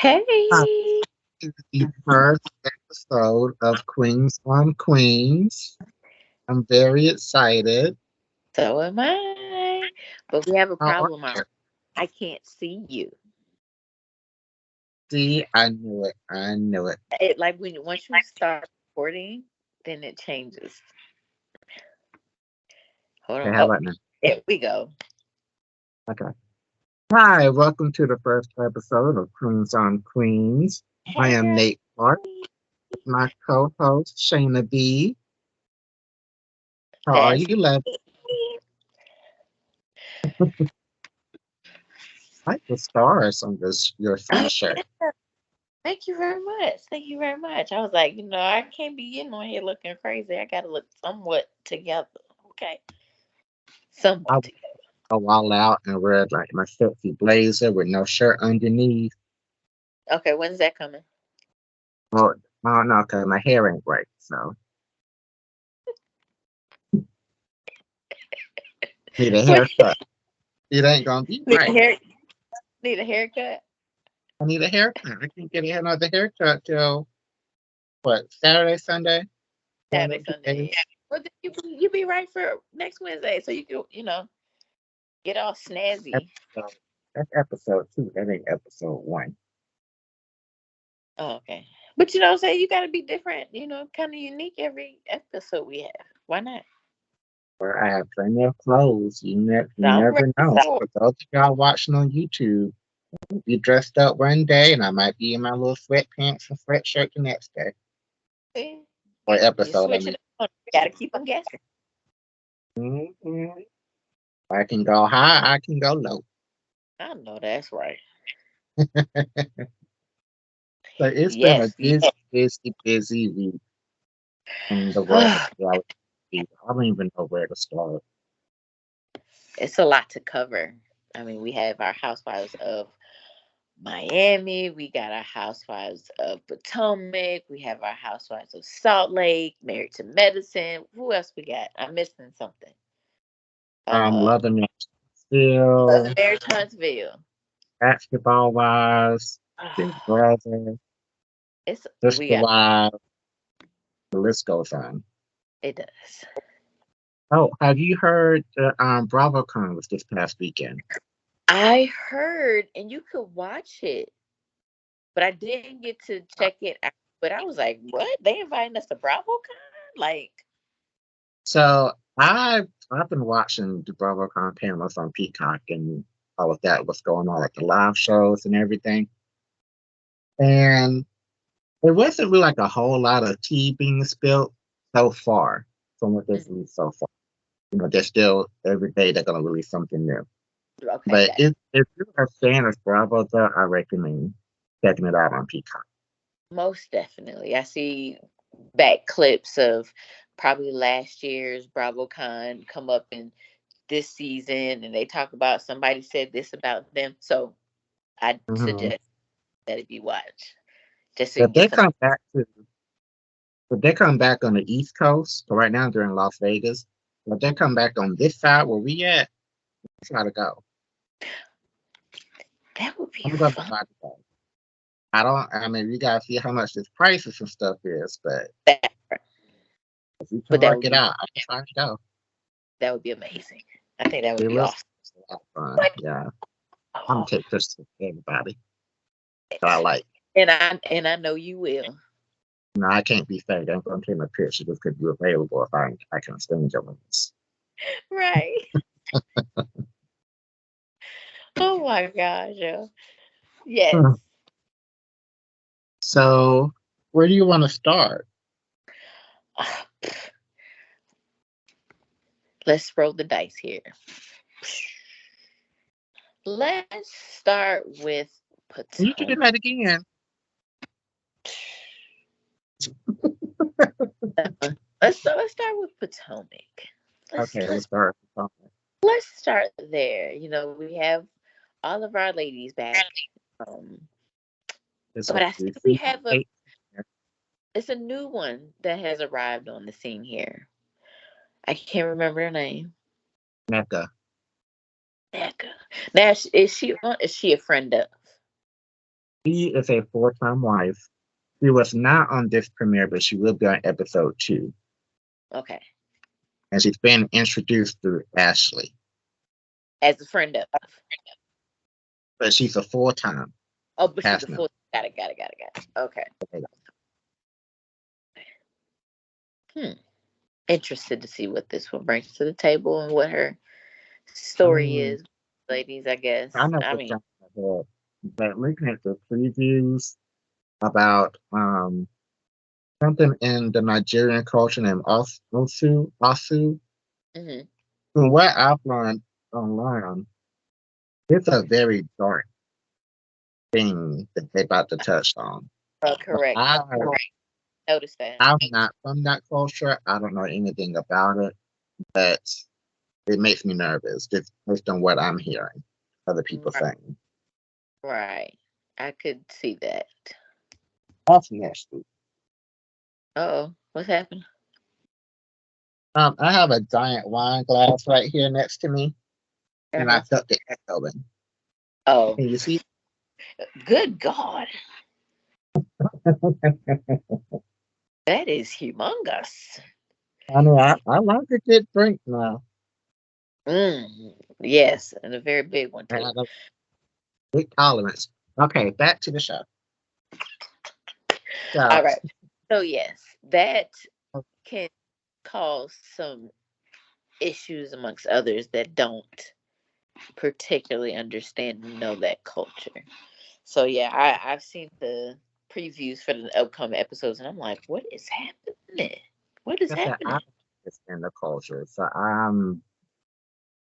Hi, Hey, this is the first episode of Queens on Queens. I'm very excited. so am I. But we have a How are problem. you? I can't see you. See, I knew it. I knew it. It like when once you start recording, then it changes. Hold on. Okay, how Oh, about now? there we go. Okay. Hi, welcome to the first episode of Queens on Queens. I Hey, am girl. Nate Clark, my co-host Shayna B. How are That's you, love? me. I like the stars on this your Oh, sweatshirt. yeah. Thank you very much. Thank you very much. I was like, I can't be getting on here looking crazy. I got to look somewhat together. Okay, I somewhat would together. go all out and wear like my sexy blazer with no shirt underneath. Okay, when's that coming? Well, I don't know, cause my hair ain't right, so need a What? haircut. It ain't gonna be Need a right. hair? Need a haircut? I need a haircut. I can't get another haircut till what, Saturday, Sunday? One of Saturday, those Sunday. days. Well, then you be right for next Wednesday, so you can get all snazzy. Episode, that's episode two. That ain't episode one. Oh, okay, but say you got to be different. Kind of unique every episode we have. Why not? Where I have plenty of clothes. So You I'm never ready know. for For those of y'all watching on YouTube, be dressed up one day and I might be in my little sweatpants and sweatshirt the next day. it. Or You episode, I switch mean. it up. You got to keep them guessing. Mhm. I can go high, I can go low. I know that's right. So it's been a Yes, busy, yes. busy week in the world of reality TV. I don't even know where to start. It's a lot to cover. I mean, we have our Housewives of Miami. We got our Housewives of Potomac. We have our Housewives of Salt Lake, Married to Medicine. Who else we got? I'm missing something. Uh, Loving It Still, Married to Huntsville. Basketball Wives, Big Brother, It's we Sister got Wives, the list goes on. it does. Oh, have you heard the BravoCon was this past weekend? I heard, and you could watch it, but I didn't get to check it out. But I was like, "What? They inviting us to BravoCon? Like, So I've been watching the BravoCon panels on Peacock and all of that, what's going on at the live shows and everything. And there wasn't really like a whole lot of tea being spilled so far from what they've mm, released so far. They're still every day they're gonna release something new. okay, But got if you're a fan of Bravo, though, I recommend checking it out on Peacock. most definitely." I see back clips of probably last year's BravoCon come up in this season, and they talk about somebody said this about them. So I Hmm. suggest that if you watch, just so you If get they some. come back to, if they come back on the East Coast, so right now they're in Las Vegas. If they come back on this side where we at, try to go. That would be I'm gonna fun. try to go. I don't. I mean, we gotta see how much this prices and stuff is, but That, if we can but that work would it be out, I can try to go. that would be amazing. I think that would It be looks awesome. a lot of fun. What? Yeah, I'm gonna Oh, take pictures of everybody that I like. and I know you will. No, I can't be fake. I'm gonna take my picture just because you're available if I can stand your limits. Right. Oh my gosh. Yeah. Yes. Hmm. So, where do you want to start? Let's roll the dice here. Let's start with You can do Potomac. that again. Let's start with Potomac. Let's Okay, let's let's start. Okay. let's start there. We have all of our ladies back. Um, It's but a I see we season have a 8. it's a new one that has arrived on the scene here. I can't remember her name. Mecca. Becca. Now is she a friend of? She is a full-time wife. She was not on this premiere, but she will be on episode 2. Okay. And she's been introduced through Ashley. As a friend of. But she's a full-time Oh, but she's a cast member. full. Got it. Okay. Interested to see what this one brings to the table and what her I story mean, is, ladies. I guess. I know I what's mean, going on, but looking at the previews about something in the Nigerian culture named Asu. hmm From what I've learned online, it's a very dark thing that they're about to touch on. But correct. Notice that. I'm not from that culture. I don't know anything about it, but it makes me nervous just based on what I'm hearing other people Right. saying. Right. I could see that. That's nasty. Oh, what's happened? I have a giant wine glass right here next to me, and I Uh-huh. felt the echoing. Oh, Can you see? good God. That is humongous. I know I like a good drink now. Yes, and a very big one I too. have a big tolerance. Okay, back to the show. So, All right. So yes, that can cause some issues amongst others that don't particularly understand and know that culture. So yeah, I've seen the previews for the upcoming episodes, and I'm like, what is happening? What is like I said, I happening? understand the culture. So I'm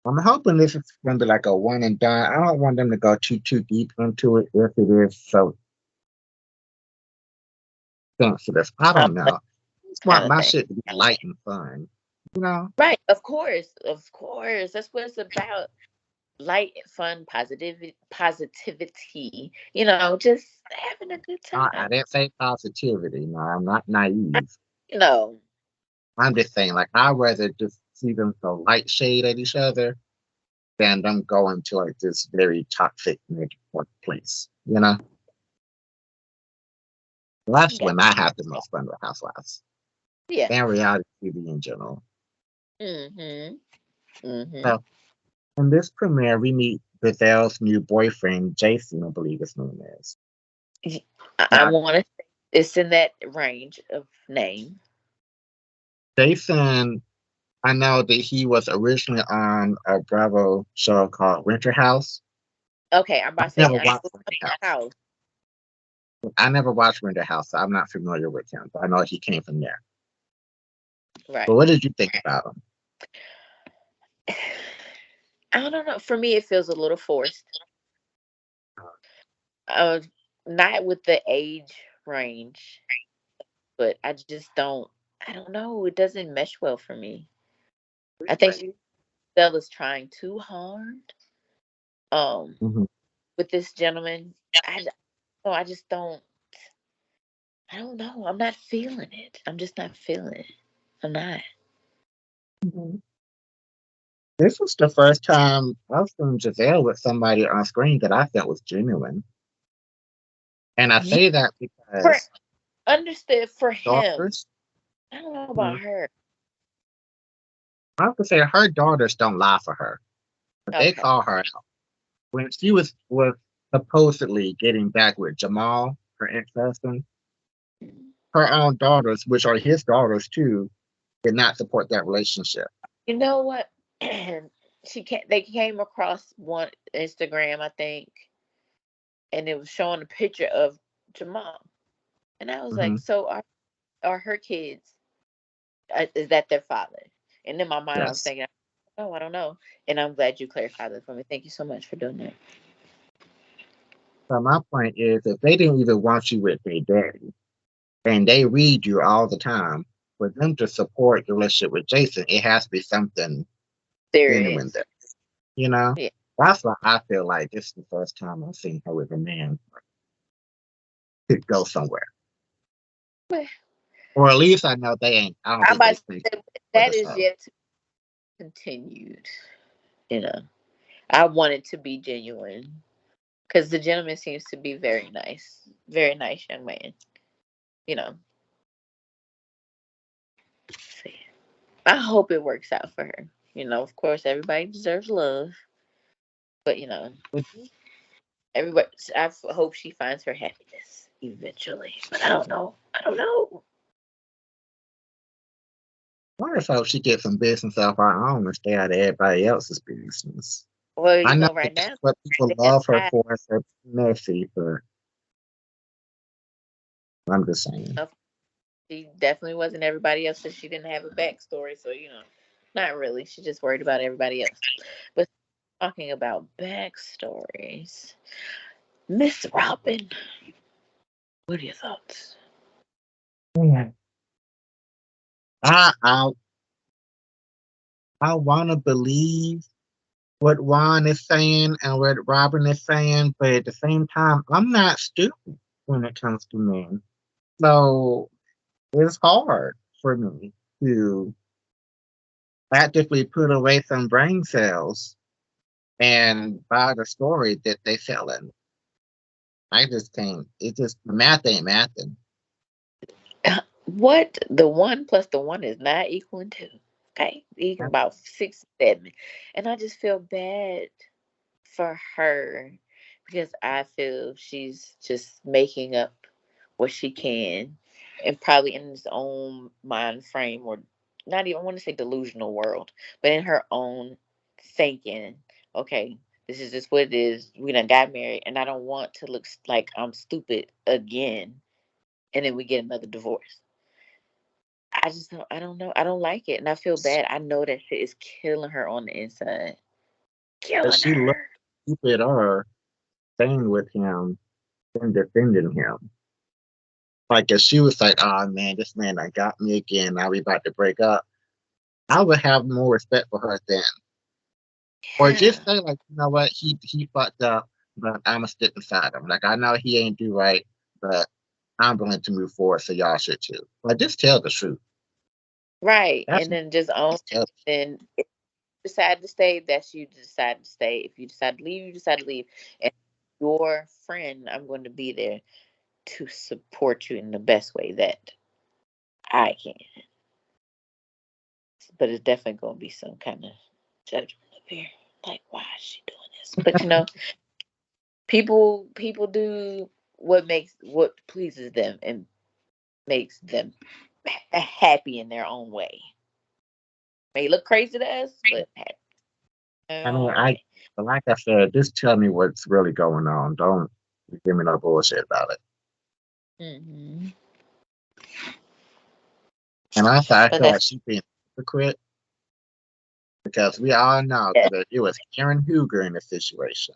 hoping this is going to be like a one and done. I don't want them to go too deep into it if it is so sensitive. I Um, don't that know. I just kind want of my thing. shit to be light and fun. You know? Right, of course. That's what it's about. Light, fun, positivity. Just having a good I time. didn't say positivity. No, I'm not naive. You know, I'm just saying, like, I'd rather just see them throw light shade at each other than them go into like this very toxic negative workplace. You know? I That's got when I have the most fun with Housewives yeah. and reality TV in general. Mhm. Mhm. So in this premiere, we meet Bethel's new boyfriend, Jason, I believe his name is. I Now, want to say it's in that range of name. Jason, I know that he was originally on a Bravo show called Winter House. Okay, I'm I about to say never now he watched was on Winter the House. house. I never watched Winter House, so I'm not familiar with him. But I know he came from there. But Right. what did you think about him? I don't know. For me, it feels a little forced. Uh, Not with the age range, but I just don't. I don't know. It doesn't mesh well for me. I think Stella's trying too hard. Um, Mhm. with this gentleman, no, I just don't. I don't know. I'm not feeling it. I'm just not feeling it. I'm not. Mhm. This was the first time I've seen Giselle with somebody on screen that I felt was genuine. And I Yeah, say that for because understood for him. daughters, I don't know about mm, her. I have to say her daughters don't lie for her. But they Okay. call her out. When she was supposedly getting back with Jamal, her ex-husband, her own daughters, which are his daughters too, did not support that relationship. You know what? They came across one Instagram, I think, and it was showing a picture of Jamal, and I was like, Hmm. "So are her kids? Is that their father?" And in my mind, I was Yes. thinking, "Oh, I don't know." And I'm glad you clarified that for me. Thank you so much for doing that. So my point is, if they didn't even want you with their daddy, and they read you all the time, for them to support your relationship with Jason, it has to be something genuine Serious. there. You know, Yeah. that's why I feel like this is the first time I've seen her with a man could go somewhere, Well, or at least I know they ain't. I don't I'm think they about to think say for the that is show. yet to be continued. You know, I want it to be genuine Because the gentleman seems to be very nice young man. You know, so yeah. I hope it works out for her. Of course, everybody deserves love, but But everybody. Hope she finds her happiness eventually. But I don't know. I don't know. I just hope she gets some business of her own and stay out of everybody else's business. Well, I know right that now that's what people they have love her ties. for, is her messy, but I'm just saying. She definitely wasn't everybody else, because she didn't have a backstory. So not really. She just worried about everybody else. But talking about backstories, Miss Robyn, what are your thoughts? Yeah. I I I wanna believe what Juan is saying and what Robin is saying, but at the same time, I'm not stupid when it comes to men. So it's hard for me to actively put away some brain cells and buy the story that they selling. I just can't. It just the math ain't mathing. What the one plus the one is not equaling two. Okay, equal about 6, 7, and I just feel bad for her because I feel she's just making up what she can, and probably in his own mind frame, or not even, I want to say delusional world, but in her own thinking. Okay, this is just what it is. We done got married, and I don't want to look like I'm stupid again, and then we get another divorce. I just don't. I don't know. I don't like it, and I feel bad. I know that shit is killing her on the inside, But killing she looked her. stupid her staying with him and defending him. Like if she was like, "Oh man, this man I got me again. Now we about to break up." I would have more respect for her then. Or Yeah. just say like, you know what, he fucked up, but I'ma stick beside him. Like I know he ain't do right, but I'm willing to move forward, so y'all should too. Like just tell the truth. Right. That's And then just own just tell. it. Then if you decide to stay, that's you decide to stay. If you decide to leave, you decide to leave. And your friend, I'm going to be there to support you in the best way that I can. But it's definitely going to be some kind of judgment up here. Like, why is she doing this? But people do what pleases them and makes them happy in their own way. May look crazy to us, but happy in their I mean, own way. but like I said, just tell me what's really going on. Don't give me no bullshit about it. Hmm. And also, I But feel like that's she's being a hypocrite because we all know yeah, that if it was Karen Huger in this situation,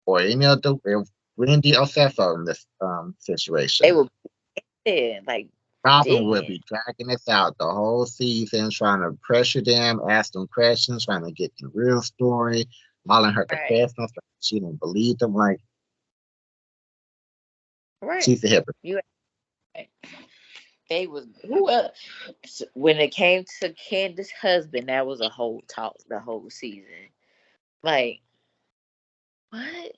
or any other, if Wendy Osefo in this they situation, were there, like Robin would digging. be dragging this out the whole season, trying to pressure them, ask them questions, trying to get the real story, calling her Right, professional. She didn't believe them. Like right. she's a hypocrite. You right. They was who else? When it came to Candace's husband, that was a whole talk the whole season. Like what?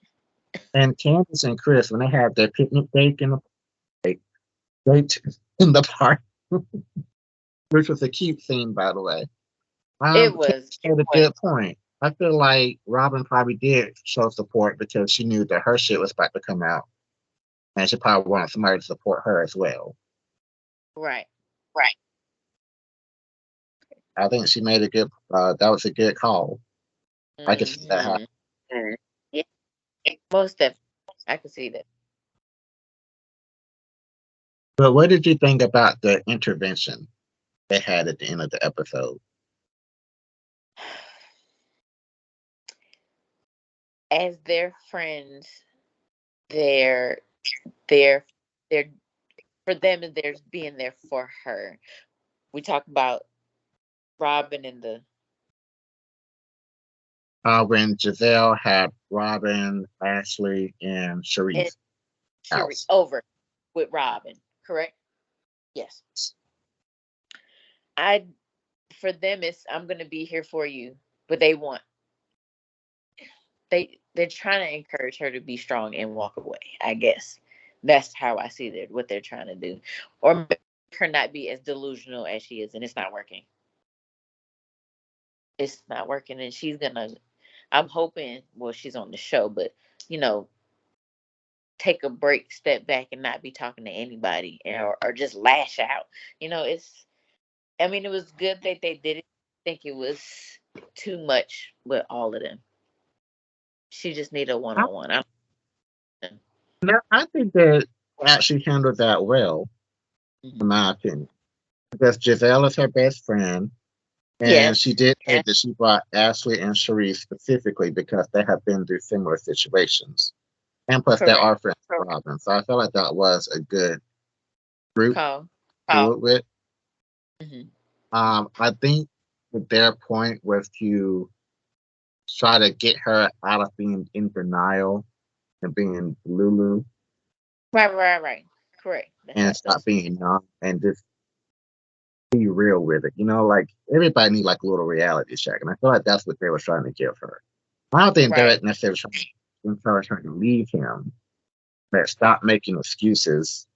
And Candace and Chris, when they had their picnic date in the date in the park, which was a cute scene, by the way. It was. Candace made a good point. I feel like Robin probably did show support because she knew that her shit was about to come out, and she probably wanted somebody to support her as well. Right. Right. I think she made a good. That was a good call. I could see that happen. Hmm. Yeah, most definitely. I can see that. But what did you think about the intervention they had at the end of the episode? As their friends, they're they're they're for them, and there's being there for her. We talk about Robyn and the When Giselle had Robin, Ashley, and and Sharice Cherie house. over with Robyn, correct? Yes. I For them it's I'm gonna be here for you, but they want they're trying to encourage her to be strong and walk away. I guess that's how I see that what they're trying to do, or make her not be as delusional as she is, and it's not working. It's not working, and she's gonna. I'm hoping. Well, she's on the show, but you know, take a break, step back, and not be talking to anybody, or just lash out. It's. I mean, it was good that they did it. I think it was too much with all of them. She just need a one I, on one. no, I think that actually handled that well, in my opinion. Because Giselle is her best friend, and she Yes. did say Yeah. that she brought Ashley and Cherise specifically because they have been through similar situations. And plus, they Correct. are friends with Robyn. So I feel like that was a good group Call. to do it with. Hmm. I think that their point was to try to get her out of being in denial and being Lulu Right, right, right. Correct. That's and what stop those. being numb and just be real with it. Like everybody need like a little reality check. And I feel like that's what they were trying to give her. I don't think Right. Derek necessarily trying to encourage her to leave him, but stop making excuses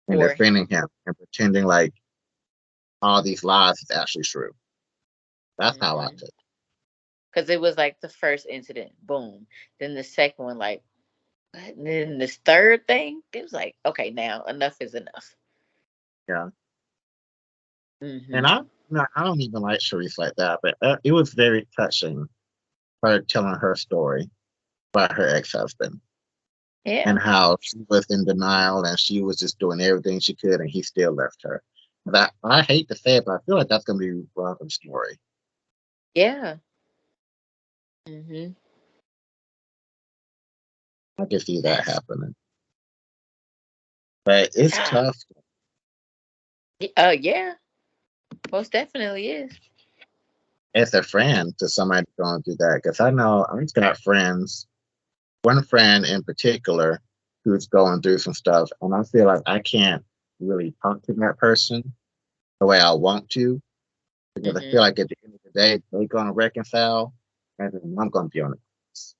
and For him. defending him and pretending like all these lies is actually true. That's how I Hmm. took Because it was like the first incident, boom. Then the second one, like, what? And then this third thing, it was like, okay, now enough is enough. it. Yeah. And Hmm. I, no, I don't even like Sharice like that, but it was very touching her telling her story about her ex-husband Yeah. and how she was in denial and she was just doing everything she could and he still left her. That I hate to say it, but I feel like that's gonna be Robin's story. Yeah. Hmm. I can see that That's. happening. But it's tough Yeah. Most definitely is. as a friend to somebody going through that because I know I've got friends, one friend in particular who's going through some stuff, and I feel like I can't really talk to that person the way I want to because I feel Hmm. like at the end of the day they're gonna reconcile, and then I'm gonna be on the fence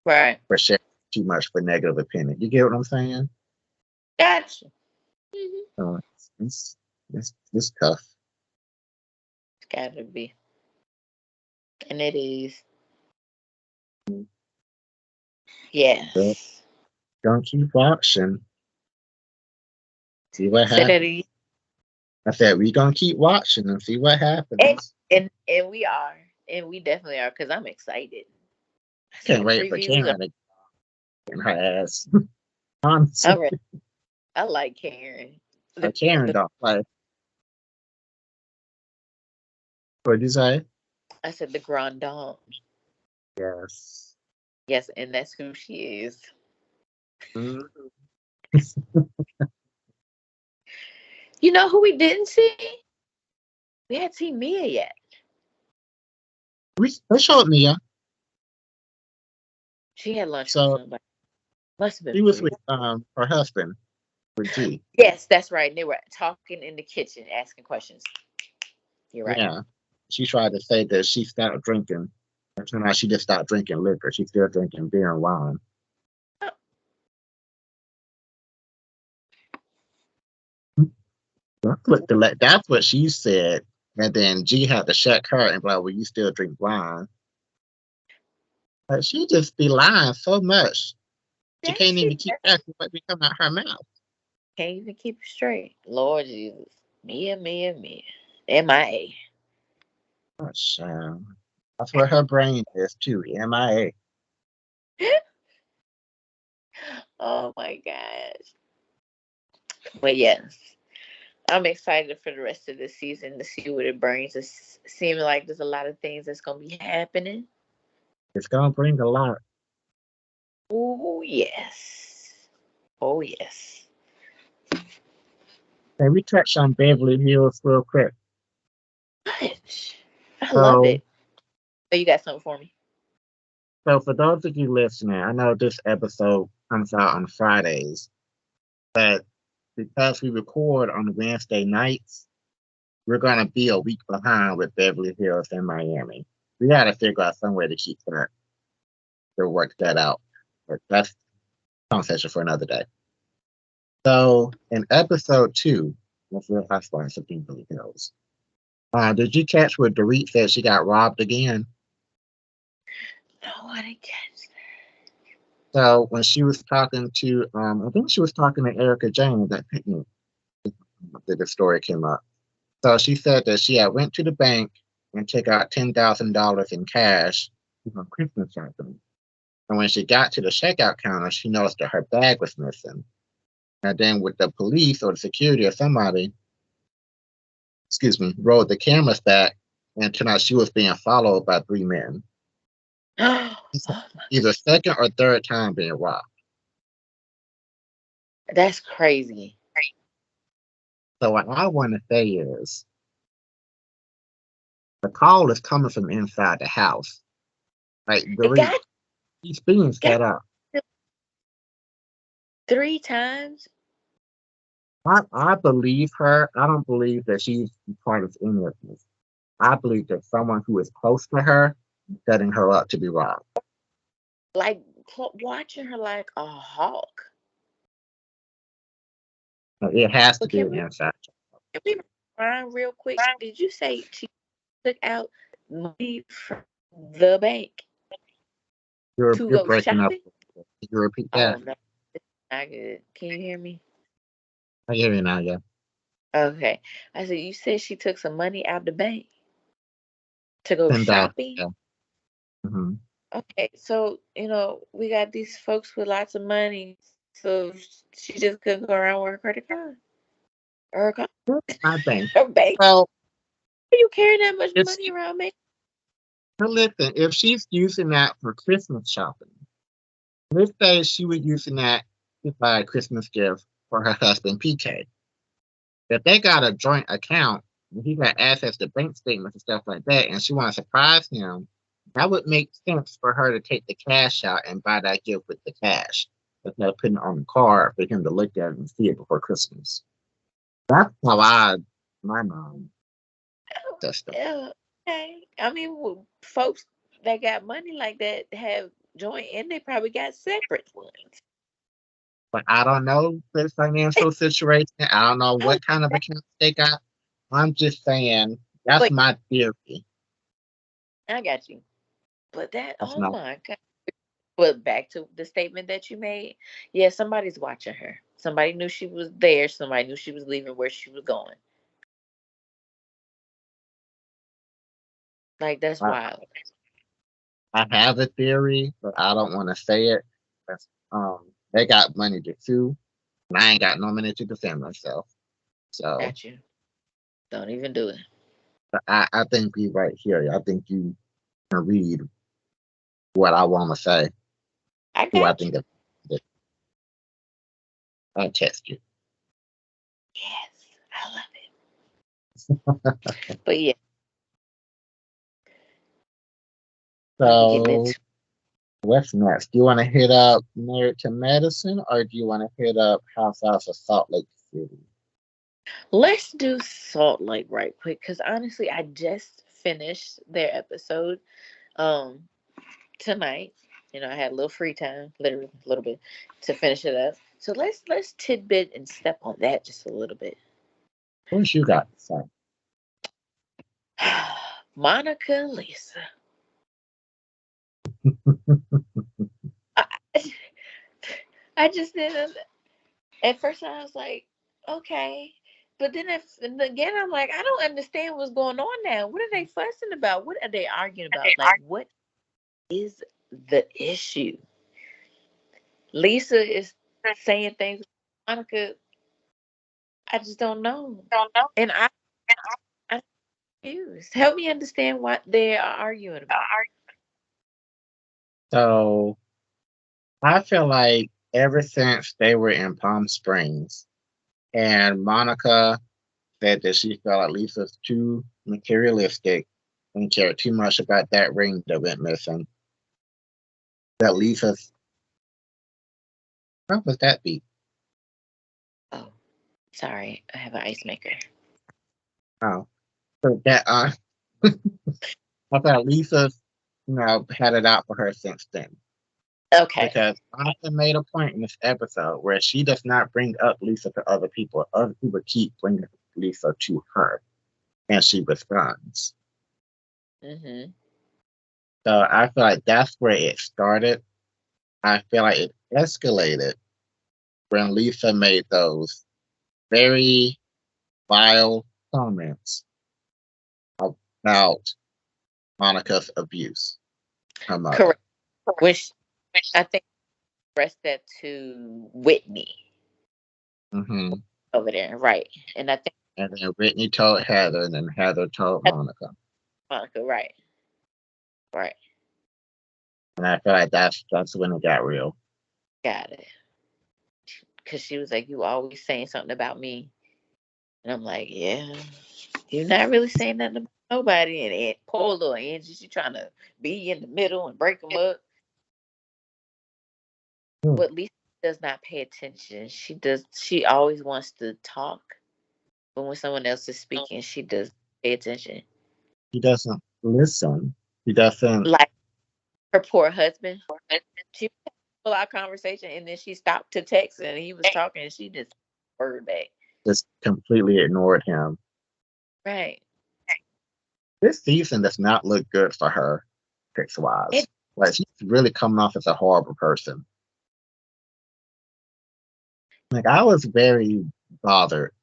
Right. for sharing too much for negative opinion. You get what I'm saying? Gotcha. Hmm. So it's tough. It's gotta be. And it is. But Yes. gonna keep watching, see what Say that happens. again. I said we gonna keep watching and see what And happens. and we are. And we definitely are because I'm excited. I see Can't the wait for previews. Karen to get her ass. Honestly, All right. I like Karen. Karen The don't play. What'd you say? I said the Grand Dame. Yes. Yes, and that's who she is. Mhm. You know who we didn't see? We hadn't seen Mia yet. They showed Mia. She had lunch with So somebody. Must have been she was Brie. with her husband, with G. Yes, that's right. And they were talking in the kitchen, asking questions. You're right. Yeah. She tried to say that she stopped drinking. It turned out she just stopped drinking liquor. She's still drinking beer and wine. Oh, That's what she said. And then G had to check her and be like, well, you still drink wine. Like, she just be lying so much. She that can't she even keep back what be coming out her mouth. can't even keep it straight. Lord Jesus. Mia, Mia, Mia. MIA. Oh, child. That's where her brain is too. MIA. Oh my gosh. But yes, I'm excited for the rest of the season to see what it brings. It's seeming like there's a lot of things that's going to be happening. It's gonna bring a lot. Oh, yes. Oh, yes. Hey, we touched on Beverly Hills real quick. Much. I love So, it. So, you got something for me? so for those of you listening, I know this episode comes out on Fridays, but because we record on Wednesday nights, we're gonna be a week behind with Beverly Hills and Miami. We gotta figure out some way to keep that. to work that out. But that's a conversation for another day. So in episode 2 of Real Housewives of Beverly Hills, did you catch where Dorit said she got robbed again? No, I didn't catch So when she was talking to, I think she was talking to Erica Jane that picnic that the story came up. So she said that she had went to the bank and took out $10,000 in cash from Christmas shopping. And when she got to the checkout counter, she noticed that her bag was missing. And then with the police or the security or somebody, excuse me, rolled the cameras back and turned out she was being followed by 3 men. that. Oh, Either second or third time being robbed. that's crazy. So what I want to say is the call is coming from inside the house. Like It got he's being got set up. 3 times. I believe her. I don't believe that she's part of any of this. I believe that someone who is close to her is setting her up to be robbed. Like watching her like a hawk. It has to But be an inside. can we rewind real quick? Did you say she took out money from the bank to You're go breaking up. shopping? Can you repeat Oh that? no, it's not good. Can you hear me? I hear you now. Yeah, Okay. I said you said she took some money out the bank to go 10,000. shopping. Yeah. Hmm. Okay, so we got these folks with lots of money, so she just couldn't go around with her credit card or her card, I think. her bank. Well, Why you carry that much if money around, man? listen, if she's using that for Christmas shopping, let's say she was using that to buy a Christmas gift for her husband PK. If they got a joint account and he got access to bank statements and stuff like that, and she want to surprise him, that would make sense for her to take the cash out and buy that gift with the cash instead of putting it on the card for him to look at it and see it before Christmas. That's how my mom Oh, does stuff. yeah, okay. I mean, folks that got money like that have joint, and they probably got separate ones. But I don't know the financial situation. I don't know Oh, what kind of accounts they got. I'm just saying that's wait, my theory. I got you. But That's oh not my God. But back to the statement that you made. Yeah, somebody's watching her. Somebody knew she was there. Somebody knew she was leaving where she was going. Like, that's I, wild. I have a theory, but I don't want to say it. They got money to sue, and I ain't got no money to defend myself. So Got you. Don't even do it. I think we right here. I think you can read what I want to say, I who I got think you. of it. I test you. Yes, I love it. But yeah, what are we getting So into? what's next? Do you want to hit up Married to Medicine, or do you want to hit up Housewives of Salt Lake City? Let's do Salt Lake right quick, because honestly, I just finished their episode um tonight. I had a little free time, literally a little bit, to finish it up. So let's tidbit and step on that just a little bit. What you got to say? Monica and Lisa. I, I just didn't. At first, I was like, okay. But then and again, I'm like, I don't understand what's going on now. What are they fussing about? What are they arguing about? Like, what is the issue? Lisa is saying things. Monica, I just don't know. And I'm confused. Help me understand what they are arguing about. So I feel like ever since they were in Palm Springs and Monica said that she felt like Lisa's too materialistic and cared too much about that ring that went missing, that Lisa's, what was that beat? Oh, sorry. I have an ice maker. Oh, so that, I thought Lisa's, had it out for her since then. Okay. because Monica made a point in this episode where she does not bring up Lisa to other people. Other people keep bringing Lisa to her, and she responds. Mhm. So I feel like that's where it started. I feel like it escalated when Lisa made those very vile comments about Monica's abuse, her mother. Correct. Which I think expressed that to Whitney Hmm. over there, right? And I think And then Whitney told Heather, and then Heather told that's Monica. Monica, right? Right. And I feel like that's when it got real. Got it. Because she was like, "You always saying something about me," and I'm like, "Yeah, you're not really saying nothing about nobody." And poor little Angie, she trying to be in the middle and break them up. Hmm. But Lisa does not pay attention. She does. She always wants to talk, but when someone else is speaking, she does pay attention. He doesn't listen. He doesn't Like her poor husband. She pull out conversation and then she stopped to text and he was talking and she just word back. just completely ignored him. Right. This season does not look good for her, fix wise. It Like she's really coming off as a horrible person. Like I was very bothered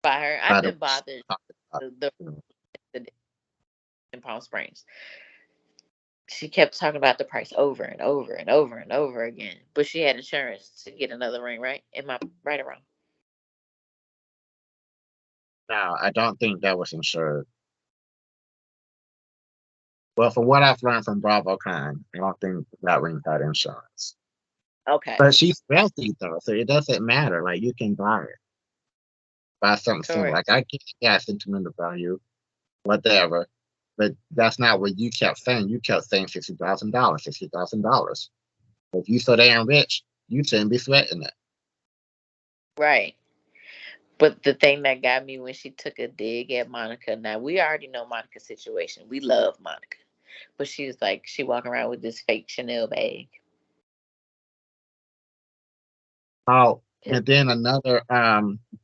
by her. I've by the been bothered the incident in Palm Springs. She kept talking about the price over and over and over and over again. But she had insurance to get another ring, right? Am I right or wrong? Now I don't think that was insured. Well, for what I've learned from BravoCon, I don't think that ring had insurance. Okay. But she's wealthy though, so it doesn't matter. Like you can buy it, buy something similar. Correct. Like I get yeah, sentimental value, whatever. But that's not what you kept saying. You kept saying $60,000, $60,000. If you so damn rich, you shouldn't be sweating it. Right. But the thing that got me when she took a dig at Monica, now we already know Monica's situation. We love Monica. But she was like, she walking around with this fake Chanel bag. Oh, Is and then another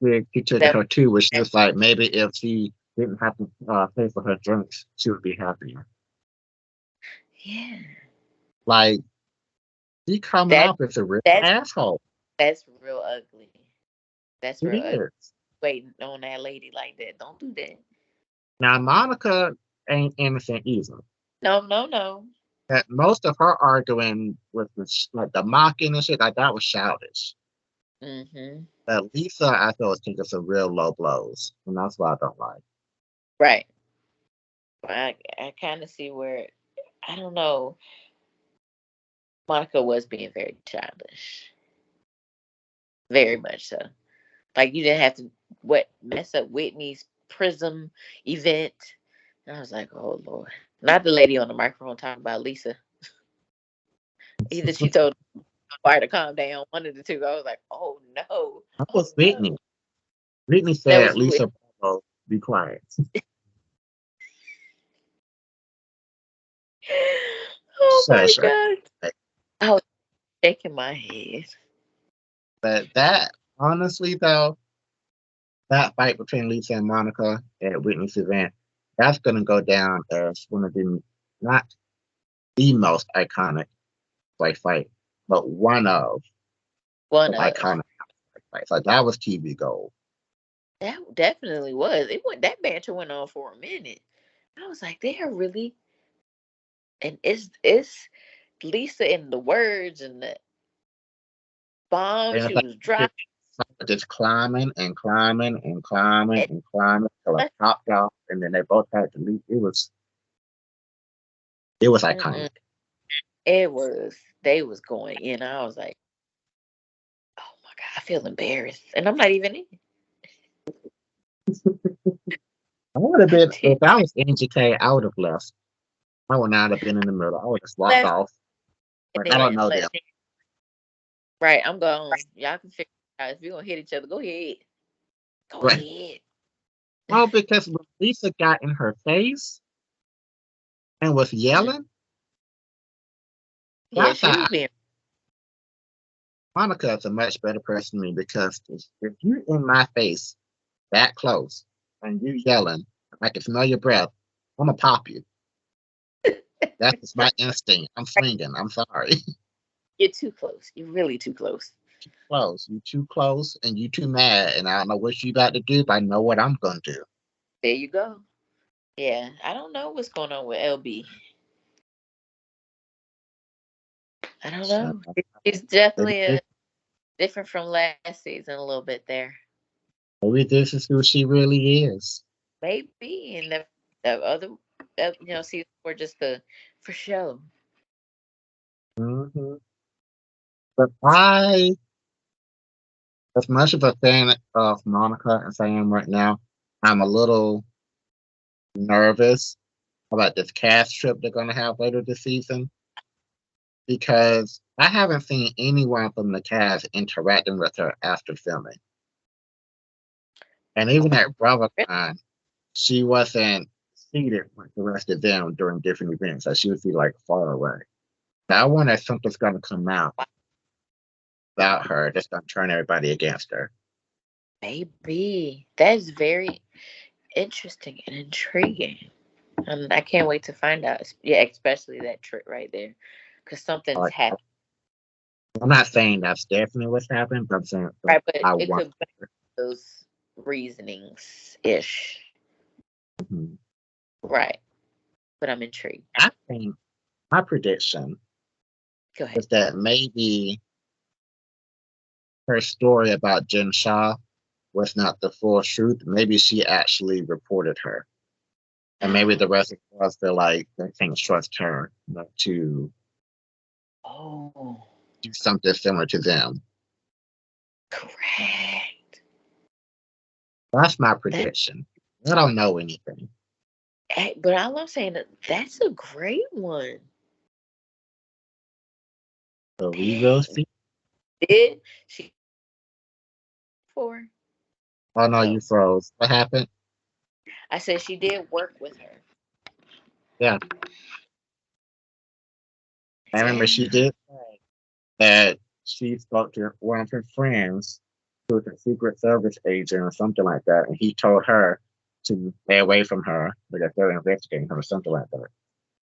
dig he took at that her too, was she was like, maybe if she didn't have to pay for her drinks, she would be happier. yeah. Like she coming That off as a real that's asshole. that's real ugly. That's It real ugly. is. Waiting on that lady like that. Don't do that. Now Monica ain't innocent either. No, no, no. That most of her arguing with the like the mocking and shit like that was childish. Mm-hmm. But Lisa, I feel, was taking some real low blows, and that's what I don't like. Right. I kind of see where I don't know. Monica was being very childish, very much so. Like you didn't have to what mess up Whitney's Prism event. And I was like, oh Lord, not the lady on the microphone talking about Lisa. Either she told fire to calm down, one of the two. I was like, oh no, That oh was no. Whitney. Whitney That said, was Whitney. "Lisa, Bravo, be quiet." Oh my Shush. god. I was shaking my head. But that, honestly, though, that fight between Lisa and Monica at Whitney's event, that's going to go down as one of the, not the most iconic fight, but one of the One of. iconic fights. Like, that was TV gold. That definitely was. It went that banter went on for a minute. I was like, they are really and it's Lisa in the words and the bomb And it's she like, was dropping. just climbing and climbing and climbing And and climbing till it popped off, and then they both had to leave. It was iconic. mm-mm, it was they was going in. I was like, oh my god, I feel embarrassed, and I'm not even in. I would have I been did if I was Angie K. I would have left. I would not have been in the middle. I would have walked left off. and Like I don't then know them. let right. I'm gone. Y'all can figure it out. If you're gonna hit each other, go ahead. Go Right. ahead. Well, because when Lisa got in her face and was Mm, yelling, Yeah, I she was thought being. Monica is a much better person than me because if you're in my face that close and you yelling, I can smell your breath, I'm gonna pop you. That's just my instinct. I'm swinging. I'm sorry. You're too close. You're really too close. Close. You too close and you too mad, and I don't know what you about to do, but I know what I'm gonna do. There you go. Yeah, I don't know what's going on with LB. I don't So know. He's definitely maybe different from last season a little bit there. this is who she really is. Maybe in the other, season for just the for show. Hmm. But as much of a fan of Monica as I am right now, I'm a little nervous about this cast trip they're going to have later this season because I haven't seen anyone from the cast interacting with her after filming. And even at BravoCon, she wasn't seated with the rest of them during different events. So she would be like far away. Now I wonder if something's going to come out about her that's going to turn everybody against her. Maybe that's very interesting and intriguing. And I can't wait to find out. Yeah, especially that trick right there, because something's Like, happened. I'm not saying that's definitely what's happened, but I'm saying Right, but I it want. could be those reasonings ish. Mhm. Right, but I'm intrigued. I think my prediction Go ahead. is that maybe her story about Jen Shaw was not the full truth. Maybe she actually reported her. And maybe the rest of us feel like they can't trust her to Oh, do something similar to them. correct. That's my That, prediction. I don't know anything. but all I'm saying that's a great one. So we will Dang, see. did she for? Oh no, you No, froze. What happened? I said she did work with her. Yeah. I remember Dang. she did say that she spoke to one of her friends who was a Secret Service agent or something like that, and he told her to stay away from her because they're investigating her or something like that.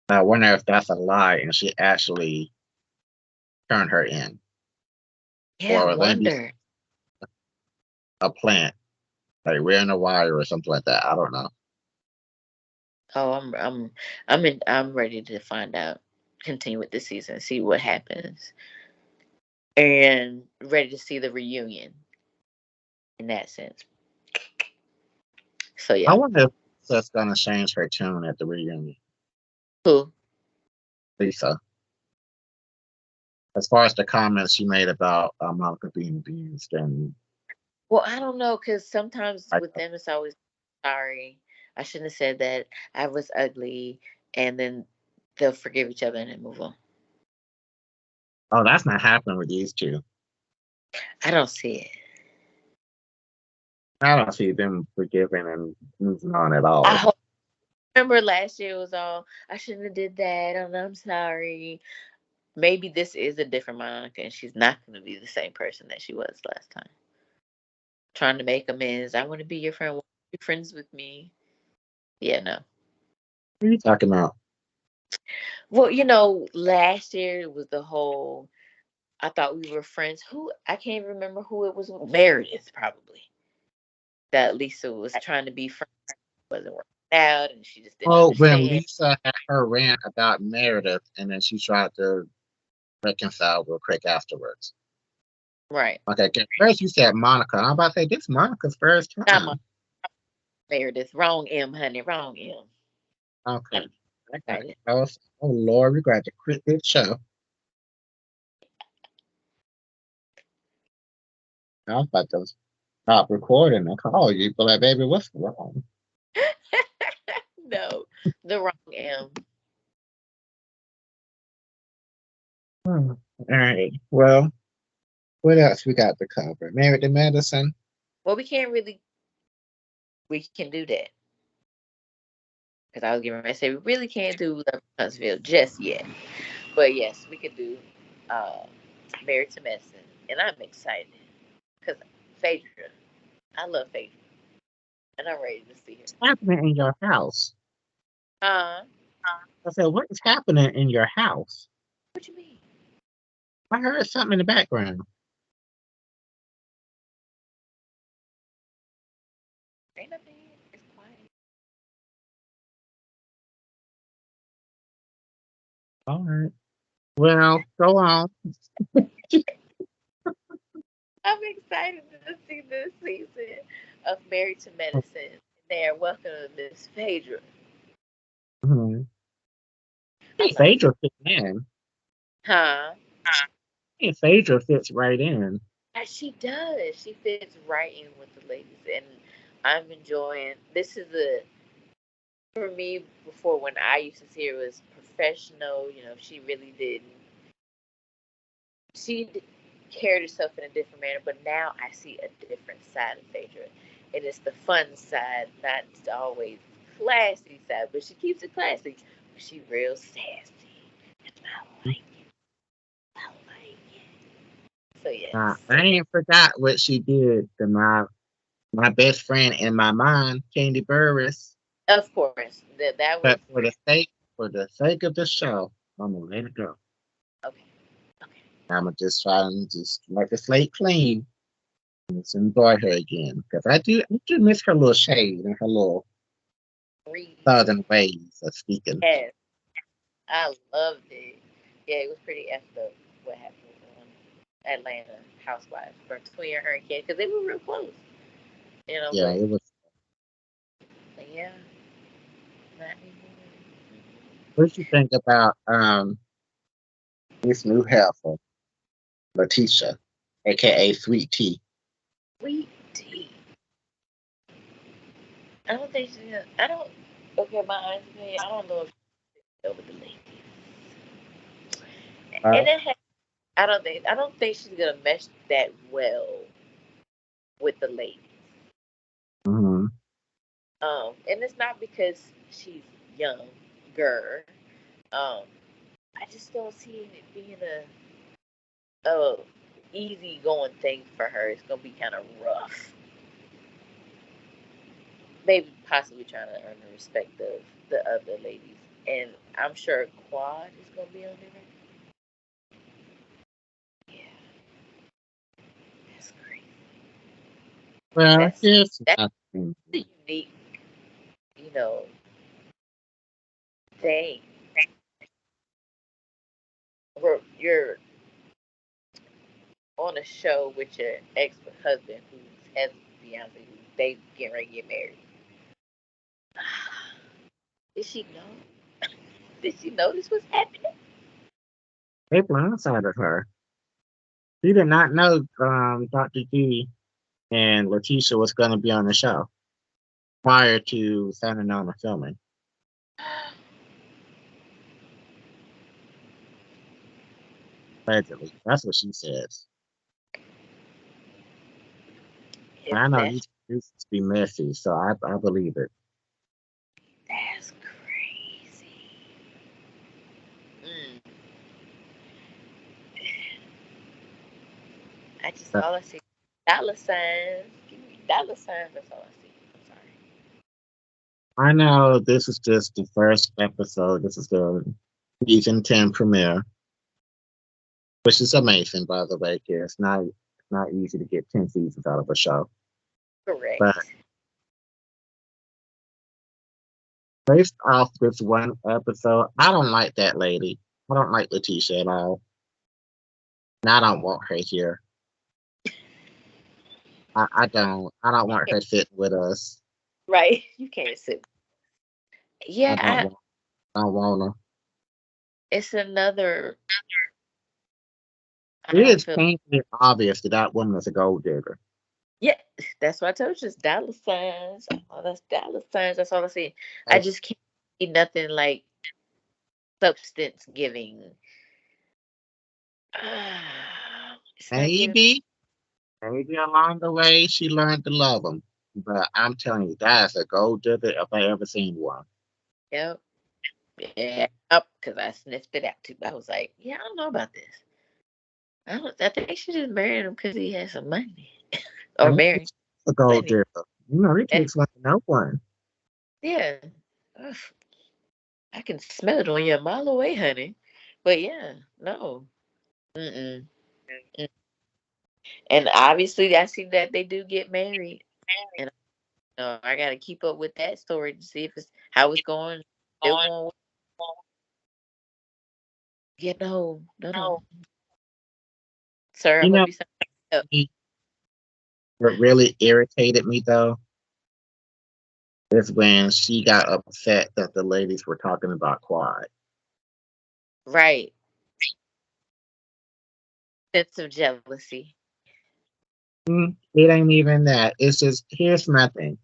Now, I wonder if that's a lie and she actually turned her in, Yeah, I or maybe wonder. a plant, like wearing a wire or something like that. I don't know. Oh, I'm ready to find out. Continue with this season, see what happens, and ready to see the reunion in that sense. So I yeah, wonder if that's gonna change her tune at the reunion, cool. Lisa. As far as the comments she made about Monica being abused and Well, I don't know because sometimes like, with them it's always sorry. I shouldn't have said that. I was ugly, and then they'll forgive each other and then move on. oh, that's not happening with these two. I don't see it. I don't see them forgiving and moving on at I all. hope. Remember last year was all I shouldn't have did that, and I'm sorry. Maybe this is a different Monica, and she's not going to be the same person that she was last time. Trying to make amends. I want to be your friend. Want to be friends with me? Yeah, no. What are you talking about? Well, last year it was the whole. I thought we were friends. Who I can't remember who it was. Meredith probably. That Lisa was trying to be friends, wasn't working out, and she just didn't Oh, when understand. Lisa had her rant about Meredith and then she tried to reconcile real quick afterwards. Right. Okay, 'cause first you said Monica, and I'm about to say this is Monica's first Not my time. Meredith. Wrong M, honey. Wrong M. Okay. I'm I got it. excited. Oh Lord, we're going to quit this show. I was about to stop recording and call you, but like, baby, what's wrong? No, the wrong M. Hmm. All right. Well, what else we got to cover? Married to Medicine. Well, we can do that. Because I was getting ready to say, we really can't do Love in Huntsville just yet. But yes, we could do uh, Married to Medicine, and I'm excited because Phaedra, I love Phaedra, and I'm ready to see her. What's happening in your house? Uh, I said, what is happening in your house? what you mean? I heard something in the background. Ain't nothing. It's quiet. All right. Well, go on. I'm excited to see this season of Married to Medicine. They are welcoming Miss Phaedra. Mm-hmm. I Hey, love her. Phaedra fits in. Huh? Hey, Phaedra fits right in. She does. She fits right in with the ladies, and I'm enjoying. This is a for me before when I used to see her was professional. You know, she really didn't. She carried herself in a different manner, but now I see a different side of Phaedra, and it's the fun side, not always classy side. But she keeps it classy. But she real sassy, and I like it. I like it. So I yes, ain't forgot what she did to my best friend in my mind, Candy Burris. of course that was But for the sake of the show, I'm gonna let it go. okay. Okay. I'm gonna just try and just let the slate clean and just enjoy her again because I do miss her little shade and her little Read. southern ways of speaking. Yes, I loved it. Yeah, it was pretty effed up what happened on Atlanta Housewives between her and Ken because they were real close, you know. Yeah, it was. But yeah, not anymore. What you think about this new heifer, Lateasha, aka Sweet Tea? Sweet tea. I don't think she. I don't. Okay, my honest opinion. I don't know if she's over the ladies, Uh, and it has, I don't think. I don't think she's gonna mesh that well with the ladies. mhm. And it's not because she's young, girl. Um, I just don't see it being a easy going thing for her. It's gonna be kind of rough. Maybe possibly trying to earn the respect of the other ladies, and I'm sure Quad is gonna be on there. Yeah, that's crazy. Well, That's here's that's my thing. a unique, you know, thing. Where you're on a show with your ex-husband who has Beyonce, who they getting ready to get married. Did she know? Did she know this was happening? They blindsided her. She did not know Dr. G and Letitia was going to be on the show prior to signing on the filming. Allegedly, that's what she says. If I know that's these be messy, so I believe it. that's crazy. Mm. I just But all I see dollar signs. Give me dollar signs. That's all I see. I'm sorry. I know this is just the first episode. This is the season 10 premiere, which is amazing, by the way. 'Cause it's not easy to get 10 seasons out of a show. But Correct. based off this one episode, I don't like that lady. I don't like Letitia at all. And I don't want her here. I don't. I don't want her sitting with us. Right. You can't sit. I Yeah, don't want her. it's another. I It don't is feel. painfully obvious that that woman is a gold digger. Yeah, that's what I told you. It's dollar signs. Oh, that's dollar signs. That's all I see. I Like, just can't see nothing like substance giving. It's not giving. maybe, maybe along the way she learned to love him. But I'm telling you, that is a gold digger if I ever seen one. Yep. Yeah, because I sniffed it out too. I was like, yeah, I don't know about this. I think she just married him because he has some money. Or And married the gold money. digger. You know, he And, takes like no one. yeah. Ugh, I can smell it on you a mile away, honey. But yeah, no. Mm-mm. Mm. And obviously, I see that they do get married. And I got to keep up with that story to see if it's how it's going. Still going. Yeah, no, no, no. Sir, I You hope know, you sign up. what really irritated me though is when she got upset that the ladies were talking about Quad. Right. Sense of jealousy. It ain't even that. It's just here's my thing.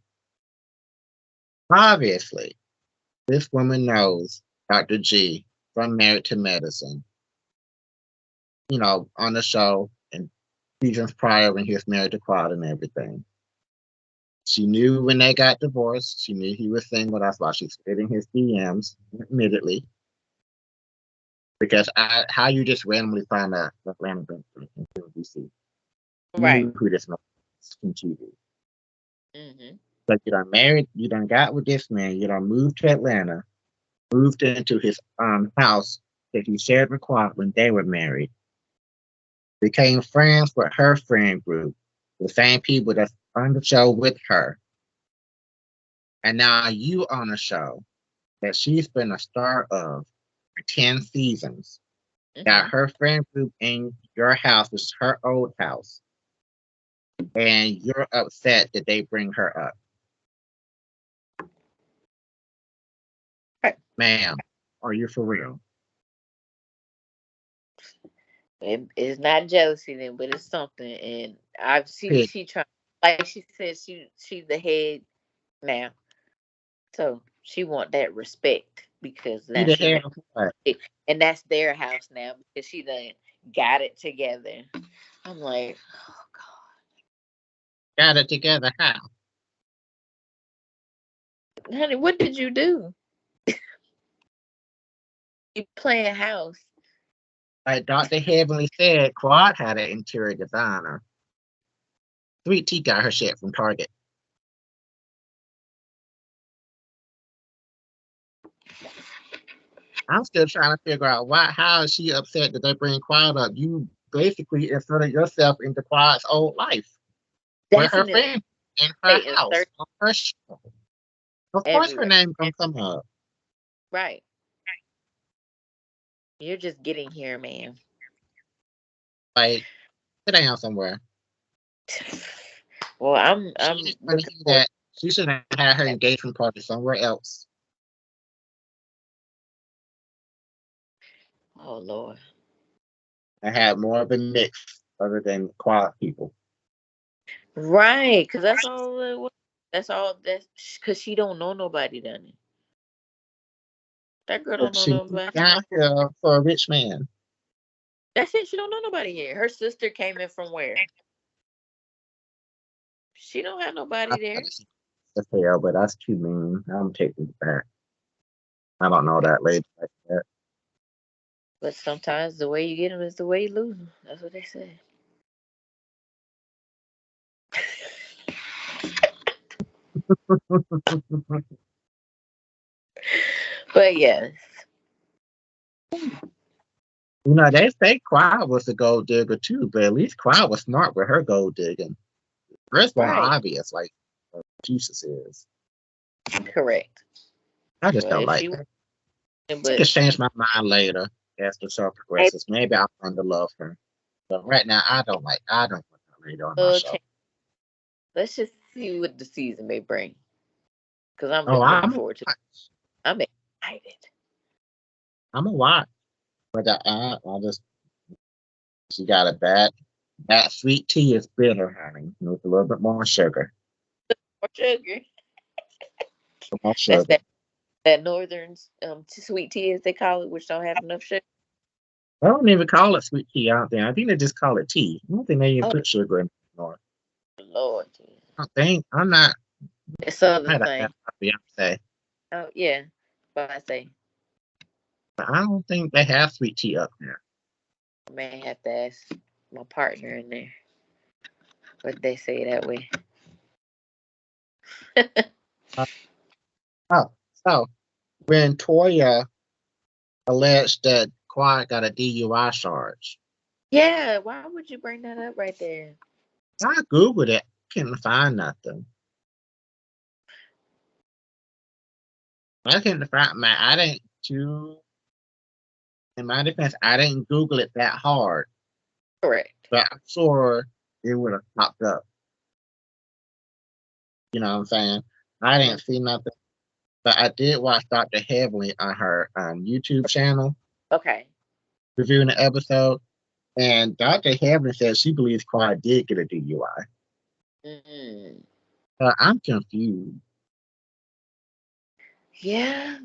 Obviously, this woman knows Dr. G from Married to Medicine. You know, on the show and seasons prior when he was married to Quad and everything. She knew when they got divorced. She knew he was single. That's why she's spitting his DMs, admittedly. Because how you just randomly find a random in DC. You Right. knew who this man was from TV. Mm-hmm. But you done married, you done got with this man, you done moved to Atlanta, moved into his house that he shared with Quad when they were married, became friends with her friend group, the same people that's on the show with her. And now you on a show that she's been a star of for 10 seasons. Mm-hmm. Got her friend group in your house, which is her old house, and you're upset that they bring her up. Right. Ma'am, are you for real? It's not jealousy then, but it's something. And I've seen Pig, she try, like she said, she's the head now, so she want that respect because be now the she head married, of what? and that's their house now because she done got it together. I'm like, oh Got it together how? God, honey, what did you do? You playing house? Like Dr. Heavenly said, Quad had an interior designer. Sweet Tea got her shit from Target. I'm still trying to figure out how is she upset that they bring Quad up? You basically inserted yourself into Quad's old life with her Definitely, friend in her they house insert on her show. Of course, her everywhere. name gonna come up. Right, you're just getting here, man. Like, sit down somewhere. Well, She I'm didn't want to looking hear forward that. She should have had her to that. engagement party somewhere else. Oh Lord. And had more of a mix other than Quad people. Right, because that's all. That's all. That's because she don't know nobody, doesn't it? That girl don't But know she moved nobody. down here for a rich man. That's it. She don't know nobody here. Her sister came in from where? She don't have I nobody thought there. it's the hell, but that's too mean. I'm taking it back. I don't know that lady like that. But sometimes the way you get them is the way you lose them. That's what they say. But yes, You know, they say Quad was a gold digger too, but at least Quad was smart with her gold digging. Hers more right, obvious, like Jesus is. correct. I just Well, don't if like she, her. I but could change my mind later as the show maybe progresses. Maybe I'll learn to love her. But right now, I don't want that lady on my a show. change. Let's just see what the season may bring. Because I'm Oh, really looking forward to. I'm excited. I'm a watch. But I just she got a bad that sweet tea is bitter, honey. With a little bit more sugar. More sugar. More That's sugar. that northern sweet tea as they call it, which don't have enough sugar. I don't even call it sweet tea out there. I think they just call it tea. I don't think they even Oh put sugar in it anymore. Lord, Jesus. I think I'm not. That I southern had to ask thing. my fiance. Oh yeah, but I say. But I don't think they have sweet tea up there. I may have to ask my partner in there what they say that way. Uh, oh, so when Toya alleged that Quad got a DUI charge, Yeah, why would you bring that up right there? I Googled it, couldn't find nothing. I couldn't find my, I didn't do, in my defense, I didn't Google it that hard, Correct. but I'm sure it would have popped up. You know what I'm saying? I Mm. didn't see nothing, but I did watch Dr. Heavily on her YouTube channel Okay. reviewing the episode, and Dr. Heavily said she believes Quad did get a DUI. Mm. I'm confused. Yeah,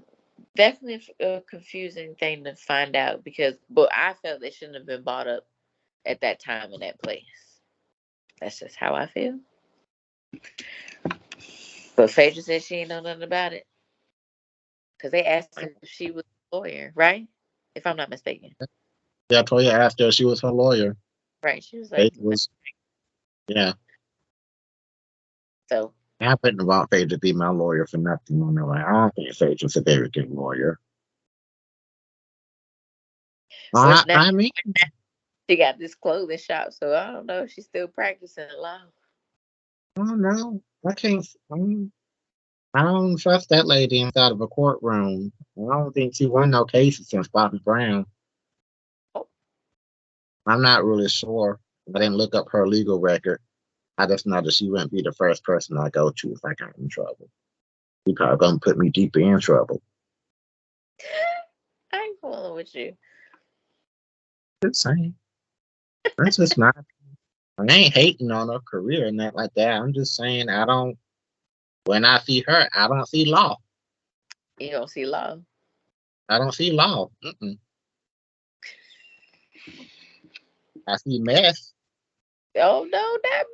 definitely a confusing thing to find out because, but I felt they shouldn't have been brought up at that time in that place. That's just how I feel. But Phaedra said she ain't know nothing about it because they asked her if she was a lawyer, right? If I'm not mistaken. Yeah, Toya asked her if she was her lawyer. Right. She was like, Faith "No." was, yeah. So, I wouldn't want Faith to be my lawyer for nothing. You know, like, I don't think Faith is a very good lawyer. well, now I mean, she got this clothing shop, so I don't know if she's still practicing law. I don't know. I don't trust that lady inside of a courtroom. I don't think she won no cases since Bobby Brown. Oh, I'm not really sure. I didn't look up her legal record. I just know that she wouldn't be the first person I go to if I got in trouble. She probably gonna put me deeper in trouble. I ain't fooling with you. Just saying. That's just my. I ain't hating on her career and that like that. I'm just saying I don't. When I see her, I don't see law. You don't see law. I don't see law. Mm-mm. I see mess. Oh no, that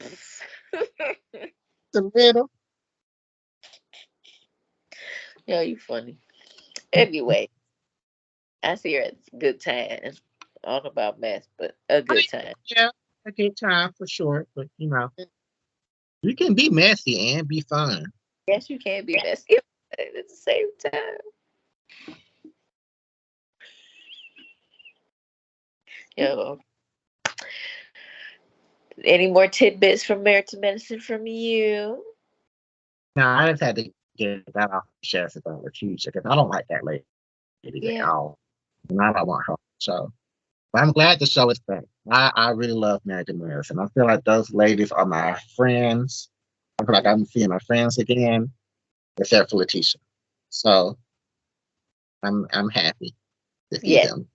mess. A little. Yo, you funny. Anyway, I see her at good times. All about mess, but a I good time. yeah, a good time for sure. But you know, you can be messy and be fun. Yes, you can be messy at the same time. Yo, any more tidbits from Merit to Medicine from you? Now I just had to get that off the chest about Lateasha because I don't like that lady at Yeah. all. And I don't want her. So, but I'm glad the show is back. I really love Mary Damaris, and I feel like those ladies are my friends. I feel like I'm seeing my friends again, except for Lateasha. So I'm happy to see Yes. them.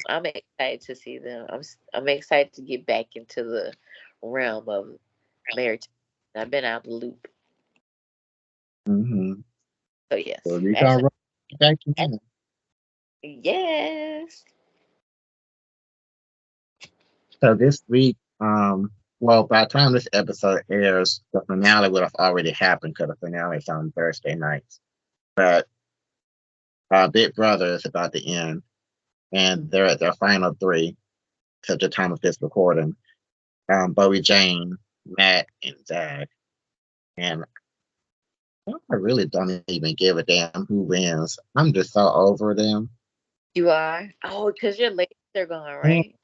I'm excited to see them. I'm excited to get back into the realm of marriage. I've been out the loop. Mm-hmm. So So yes. we gonna Actually, roll back to them. yes. So this week, well, by the time this episode airs, the finale would have already happened because the finale is on Thursday nights. But Big Brother is about to end, and they're at their final three at the time of this recording. Bowie Jane, Matt, and Zach. And I really don't even give a damn who wins. I'm just so over them. You are? Oh, because your ladies are gone, And right?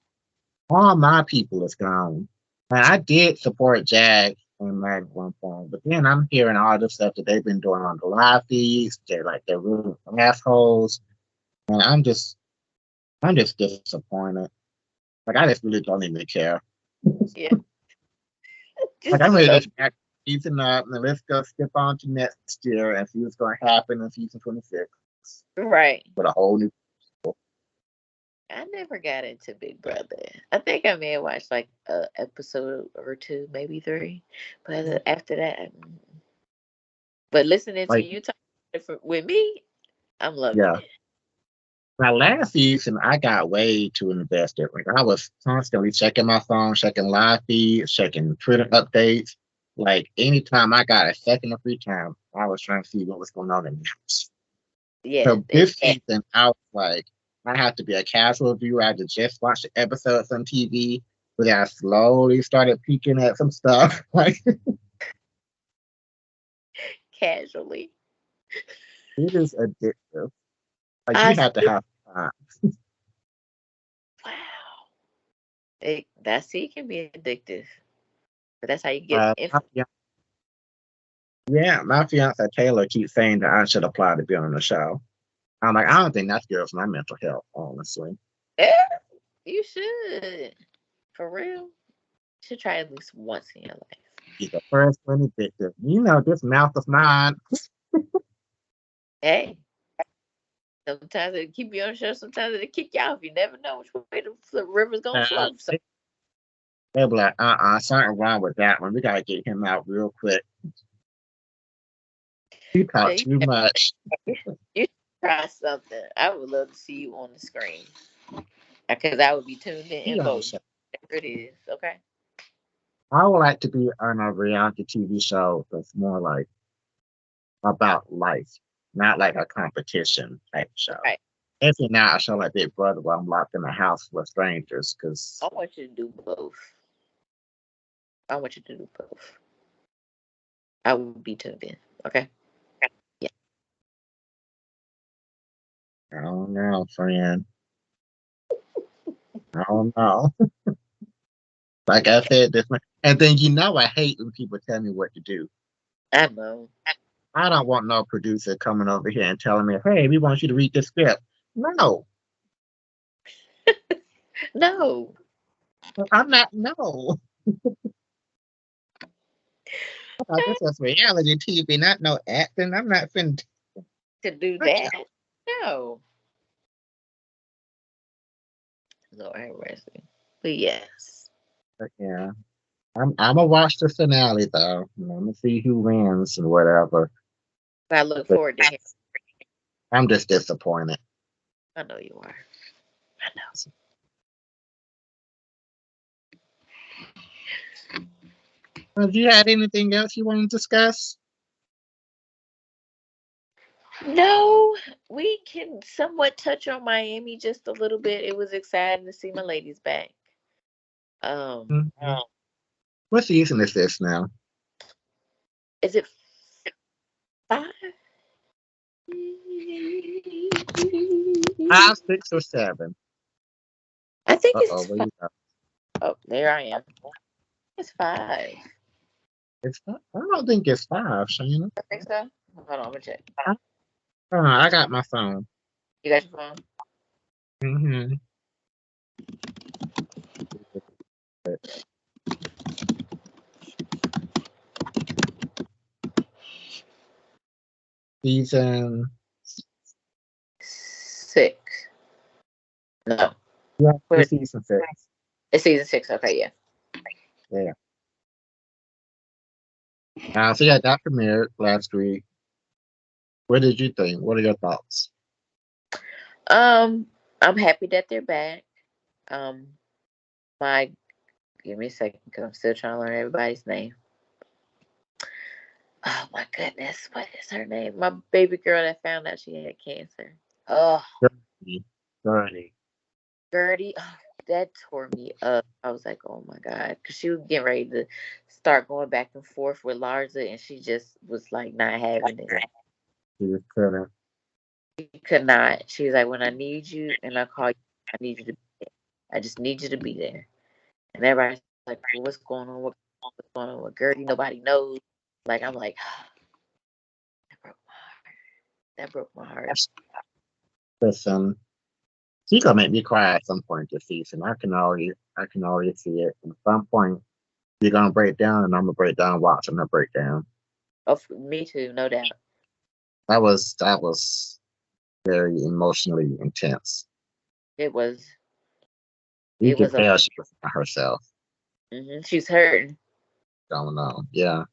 all my people is gone. And I did support Jag and Matt at one point, but then I'm hearing all this stuff that they've been doing on the live feeds. They're really assholes, and I'm just disappointed. Like I just really don't even care. Yeah. Like Just I'm ready so to act season up, and let's go skip on to next year and see what's going to happen in season 26 right. with a whole new. I never got into Big Brother. I think I may have watched like a episode or two, maybe three, but after that, but listening to Like you talk different with me, I'm loving yeah. it. Now last season I got way too invested. Like I was constantly checking my phone, checking live feeds, checking Twitter updates. Like anytime I got a second of free time, I was trying to see what was going on in the house. Yes, So this season, I was like, I have to be a casual viewer. I had to just watch the episodes on TV, but then I slowly started peeking at some stuff. Like casually. it is addictive. Like I you s- have to have time. wow. That see can be addictive, but that's how you get Uh, my, info. fia- yeah, my fiance Taylor keeps saying that I should apply to be on the show. I'm like, I don't think that's good for my mental health, honestly. Yeah, you should. For real. You should try at least once in your life. He's the first one addictive. You know, this mouth of mine. Hey, sometimes it'll keep you on the show, sometimes it'll kick you off. You never know which way the river's gonna Uh, flow. So they'll be like, something wrong with that one. We gotta get him out real quick. He yeah, talked too much. you should try something. I would love to see you on the screen. Because I would be tuned in He and on the voting. show. Whatever it is, okay? I would like to be on a reality TV show that's more like about life, not like a competition type show. Right. If you're not a show like Big Brother where I'm locked in a house with strangers, because I want you to do both. I want you to do both. I would be tuned in. Okay. Yeah. I don't know, friend. I don't know. Like I said, this one. And then I hate when people tell me what to do. I know. I don't want no producer coming over here and telling me, "Hey, we want you to read this script." No, No. I'm not. No, this is reality TV, not no acting. I'm not finna. To do that. No. Lord have mercy. But yes. Yeah, I'm gonna watch the finale though. I'm gonna see who wins and whatever. I look But forward to hearing. I'm just disappointed. I know you are. I Have you had anything else you want to discuss? know. No, we can somewhat touch on Miami just a little bit. It was exciting to see my ladies back. Mhm. What season is this now? Is it 5? 5, 6, or 7? I think Oh, it's where 5. you go? Oh, there I am. It's 5. I don't think it's 5, Shanna. I think so. Hold on, I'm gonna check. I got my phone. You got your phone? hmm Season, 6. No. yeah, Wait, it's season 6. it's season 6. Okay, yeah. Yeah. So yeah, that premiered last week. What did you think? What are your thoughts? Um, I'm happy that they're back. Um, my Give me a second because I'm still trying to learn everybody's name. Oh my goodness, what is her name? My baby girl that found out she had cancer. Oh, Gertie. Gertie. Gertie. Oh, that tore me up. I was like, oh my god, because she was getting ready to start going back and forth with Larsa, and she just was like not having it. She was couldn't. She could not. She was like, when I need you and I call you, I need you to be there. I just need you to be there. And everybody's like, well, what's going on? What's going on with Gertie? Nobody knows. Like, I'm like, that broke my heart. That broke my heart. Listen, she gonna make me cry at some point this season. I can already see it. At some point, you're gonna break down, and I'm gonna break down watching her break down. Oh, me too, no doubt. That was very emotionally intense. It was. You It could was a. tell she was not herself. She's hurting. Don't know. Yeah.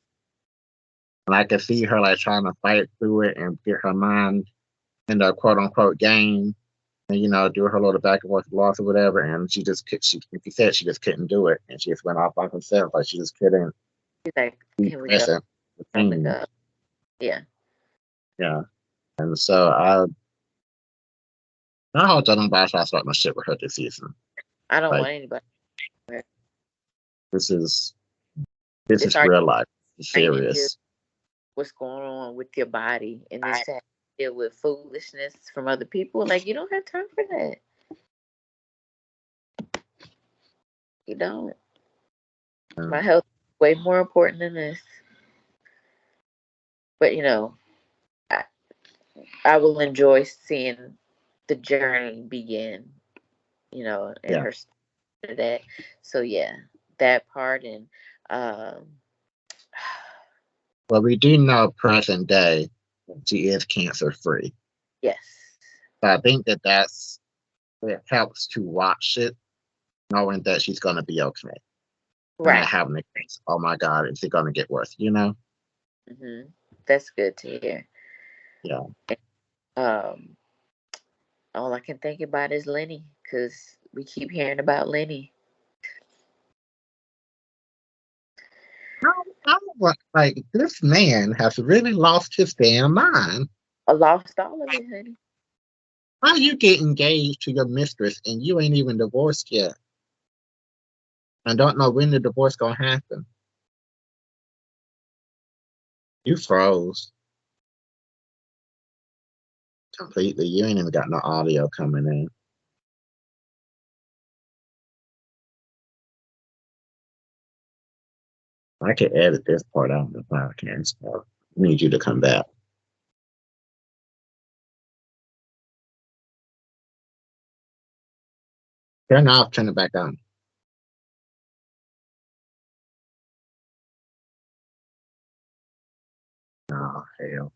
And I could see her like trying to fight through it and get her mind in the quote unquote game and do her little back and forth loss or whatever. And she just could she like you said, she just couldn't do it. And she just went off by herself. Like she just couldn't She's like, be can we go? present with the Time to team. go. Yeah. Yeah. And so I hope that nobody try to start my shit with her this season. I don't Like want anybody. this is this It's is our real life. It's training you serious. what's going on with your body, and this to deal with foolishness from other people. Like you don't have time for that. You don't. My health is way more important than this. But I, I will enjoy seeing the journey begin. And Yeah. her to that. So yeah, that part and um Well, we do know present day she is cancer free. yes. So I think it helps to watch it knowing that she's gonna be okay. And not Right. having to think, oh my God, is it gonna get worse? You know? That's good to hear. Yeah. Um all I can think about is Lenny because we keep hearing about Lenny. Like this man has really lost his damn mind. I lost all of it, honey. How you get engaged to your mistress and you ain't even divorced yet and don't know when the divorce gonna happen? You froze completely. You ain't even got no audio coming in. I could edit this part out of the podcast. I need you to come back. Turn off, turn it back on. Oh hell.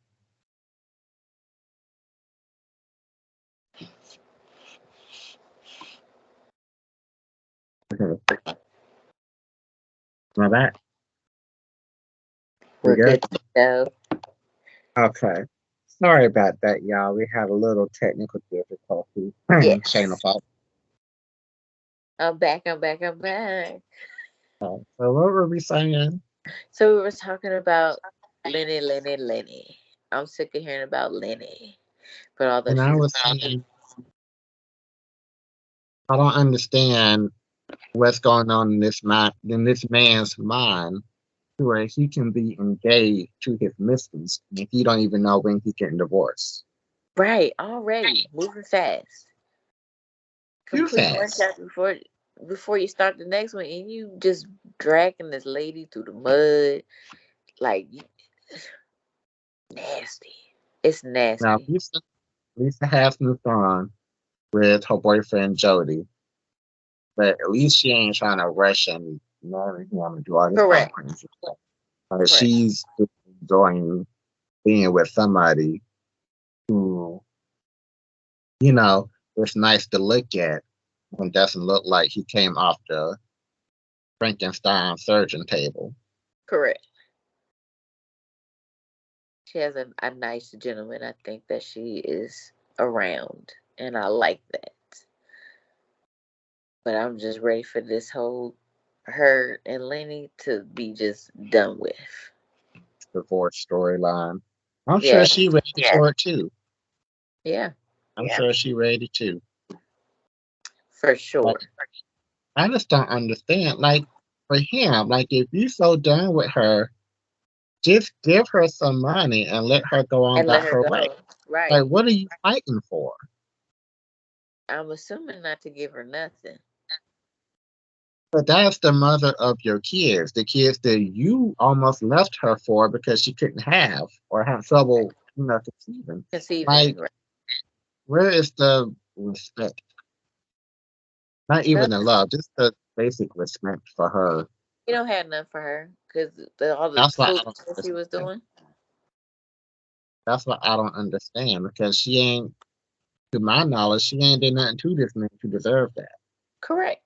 Okay. My back. We We're good? good to go. Okay. Sorry about that, y'all. We had a little technical difficulty. Shayna Yes. fault. I'm back, I'm back, I'm back. So what were we saying? So we were talking about Lenny, Lenny, Lenny. I'm sick of hearing about Lenny. But although And I she's was saying I don't understand what's going on in this man's mind to where he can be engaged to his mistress and he don't even know when he's getting divorced. right, already moving fast. Too Complete one fast. chapter before you start the next one, and you just dragging this lady through the mud, like nasty. It's Now nasty. Lisa has moved on with her boyfriend Jody, but at least she ain't trying to rush and marry him and do all this kind of Correct. crazy stuff. Correct. She's enjoying being with somebody who, you know, is nice to look at and doesn't look like he came off the Frankenstein surgeon table. Correct. She has a nice gentleman. I think that she is around, and I like that. But I'm just ready for this whole her and Lenny to be just done with. Divorce storyline. I'm sure Yeah. she ready for it too. Yeah. I'm sure she ready too. For Like sure. I just don't understand. Like for him, like if you so done with her, just give her some money and let her go on And let about her her way. go. Like Right. what are you fighting for? I'm assuming not to give her nothing. But that's the mother of your kids, the kids that you almost left her for because she couldn't have or have trouble, conceiving. Conceiving. Like, Right. where is the respect? Not No, even the love, just the basic respect for her. he don't have none for her because all the That's why I don't foolishness he was understand. doing. That's what I don't understand because she ain't, to my knowledge, she ain't did nothing to this man to deserve that. Correct.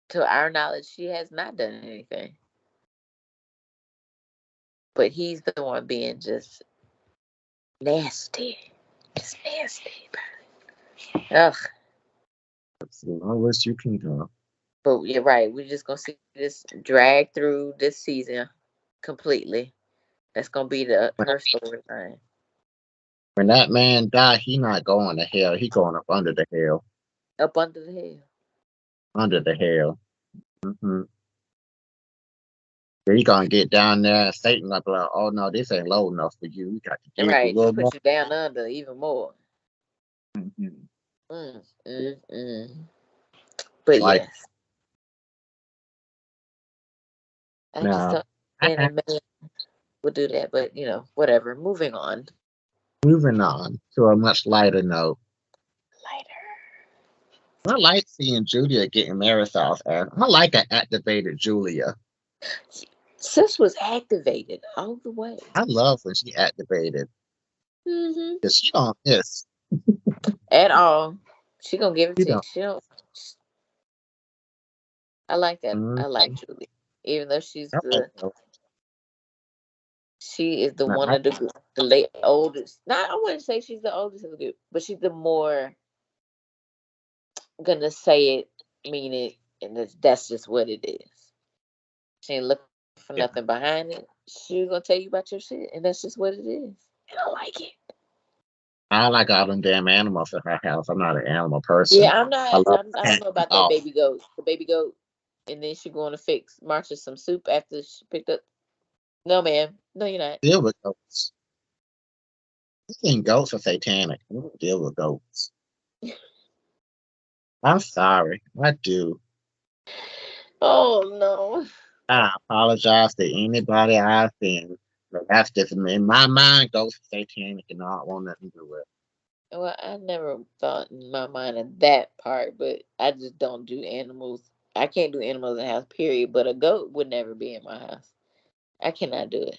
To our knowledge, she has not done anything. But he's the one being just nasty. Just nasty. Ugh. It's the lowest you can go. But you're right. We're just gonna see this drag through this season completely. That's gonna be the But her storyline. When that man die, he not going to hell. He going up under the hell. Up under the hell. Under the hell. Mm-hmm. He gonna get down there, and Satan gonna be like, "Oh no, this ain't low enough for you. You got to dig a Right. little more." Put you down under even more. Mm-hmm. Mm, mm, mm. But Like yes, I just now, don't understand a man would do that. But whatever. Moving on. moving on to a much lighter note. Lighter. I like seeing Julia getting married off, and I like an activated Julia. Sis was activated all the way. I love when she activated Hmm. because she don't miss. At all. She gonna give it She to you. don't. She don't. I like that. Mm-hmm. I like Julie, even though I like her. she is the Now, one of the late oldest. Not I wouldn't say she's the oldest of the group, but she's the more gonna say it, mean it, and that's just what it is. She ain't looking for nothing yeah, behind it. She gonna tell you about your shit, and that's just what it is. And I like it. I like all them damn animals in her house. I'm not an animal person. Yeah, I'm I not. love I don't cats know and about that dogs. baby goat. The baby goat, and then she going to fix Marsha some soup after she picked up. No, ma'am. No, you're not. Deal with goats. I think goats are satanic. I don't deal with goats. I'm sorry. I do. Oh no. I apologize to anybody I've been. But that's just in my mind. Ghosts are satanic and I don't want nothing to do with it. Well, I never thought in my mind of that part, but I just don't do animals. I can't do animals in the house, period. But a goat would never be in my house. I cannot do it.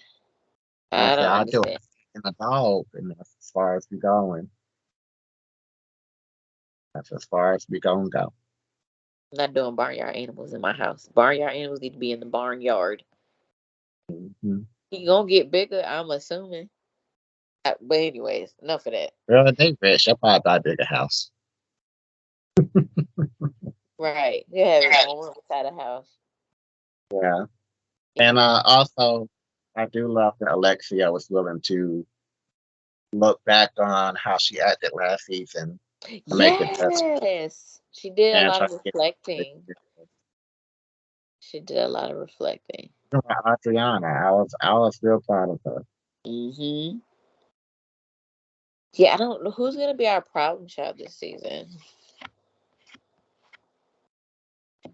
I I said don't I do a understand. cat and a dog, and that's as far as we going. That's as far as we gonna go. I'm not doing barnyard animals in my house. Barnyard animals need to be in the barnyard. Mm-hmm. He gonna get bigger, I'm assuming. But anyways, enough of that. Girl, they rich. I'll probably buy a bigger house. Right. You have it on one side of the house. Yeah. And also, I do love that Alexia was willing to look back on how she acted last season to make the best Yes. She did a and lot try of to get reflecting. She did a lot of reflecting. Adriana. I was real proud of her. Hmm. Yeah, I don't know who's gonna be our problem child this season.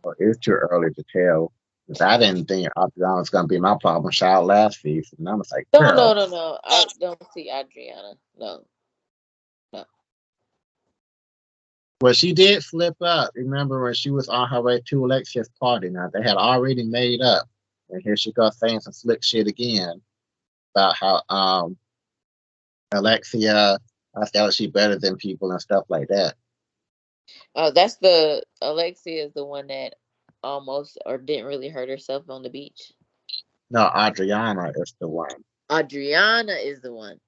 But it's too early to tell. 'Cause I didn't think Adriana was gonna be my problem child last season. And I was like, No, no, girl. no, no. I don't see Adriana. No, no. Well, she did flip up. Remember when she was on her way to Alexia's party? Now they had already made up, and here she goes saying some slick shit again about how Alexia I felt she better than people and stuff like that. Oh, that's the Alexia is the one that almost or didn't really hurt herself on the beach. No, Adriana is the one Adriana is the one.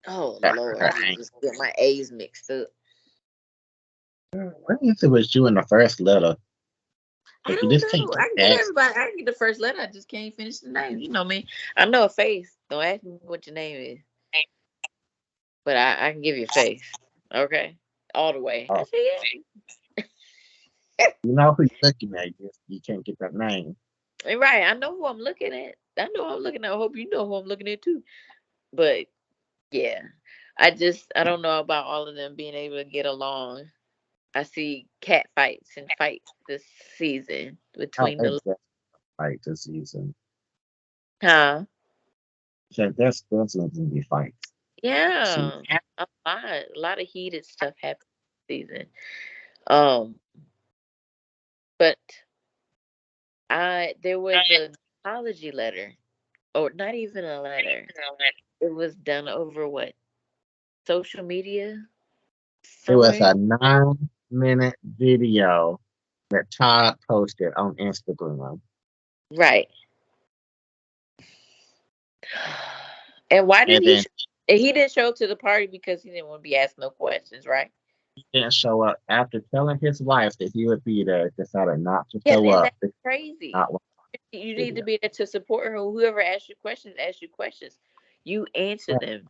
Oh that hurt Lord, her I need to ankle. just get my A's mixed up. What if it was you in the first letter? I Like you don't just can't know. get I can get past. everybody. I can get the first letter. I just can't finish the name. You know me. I know a face. Don't ask me what your name is, but I can give you a face. Okay, all the way. I Oh, say yeah. you know who you're looking at. You can't get that name. Right. I know who I'm looking at. I know who I'm looking at. I hope you know who I'm looking at too. But yeah, I don't know about all of them being able to get along. I see cat fights and fights this season Oh, between they the just fight this season. huh. So there's going to be fights. See, Yeah, a lot of heated stuff happened this season. Um, but I there was an apology letter, or not even a letter. It was done over what, social media it was somewhere. a 9-minute video that Todd posted on Instagram. Right. And why didn't And then he didn't show up to the party because he didn't want to be asked no questions, right? he didn't show up after telling his wife that he would be there, decided not to Yeah, show and up. that's crazy. Not one You need to video. be there to support her. Whoever asks you questions, ask you questions. You answer them.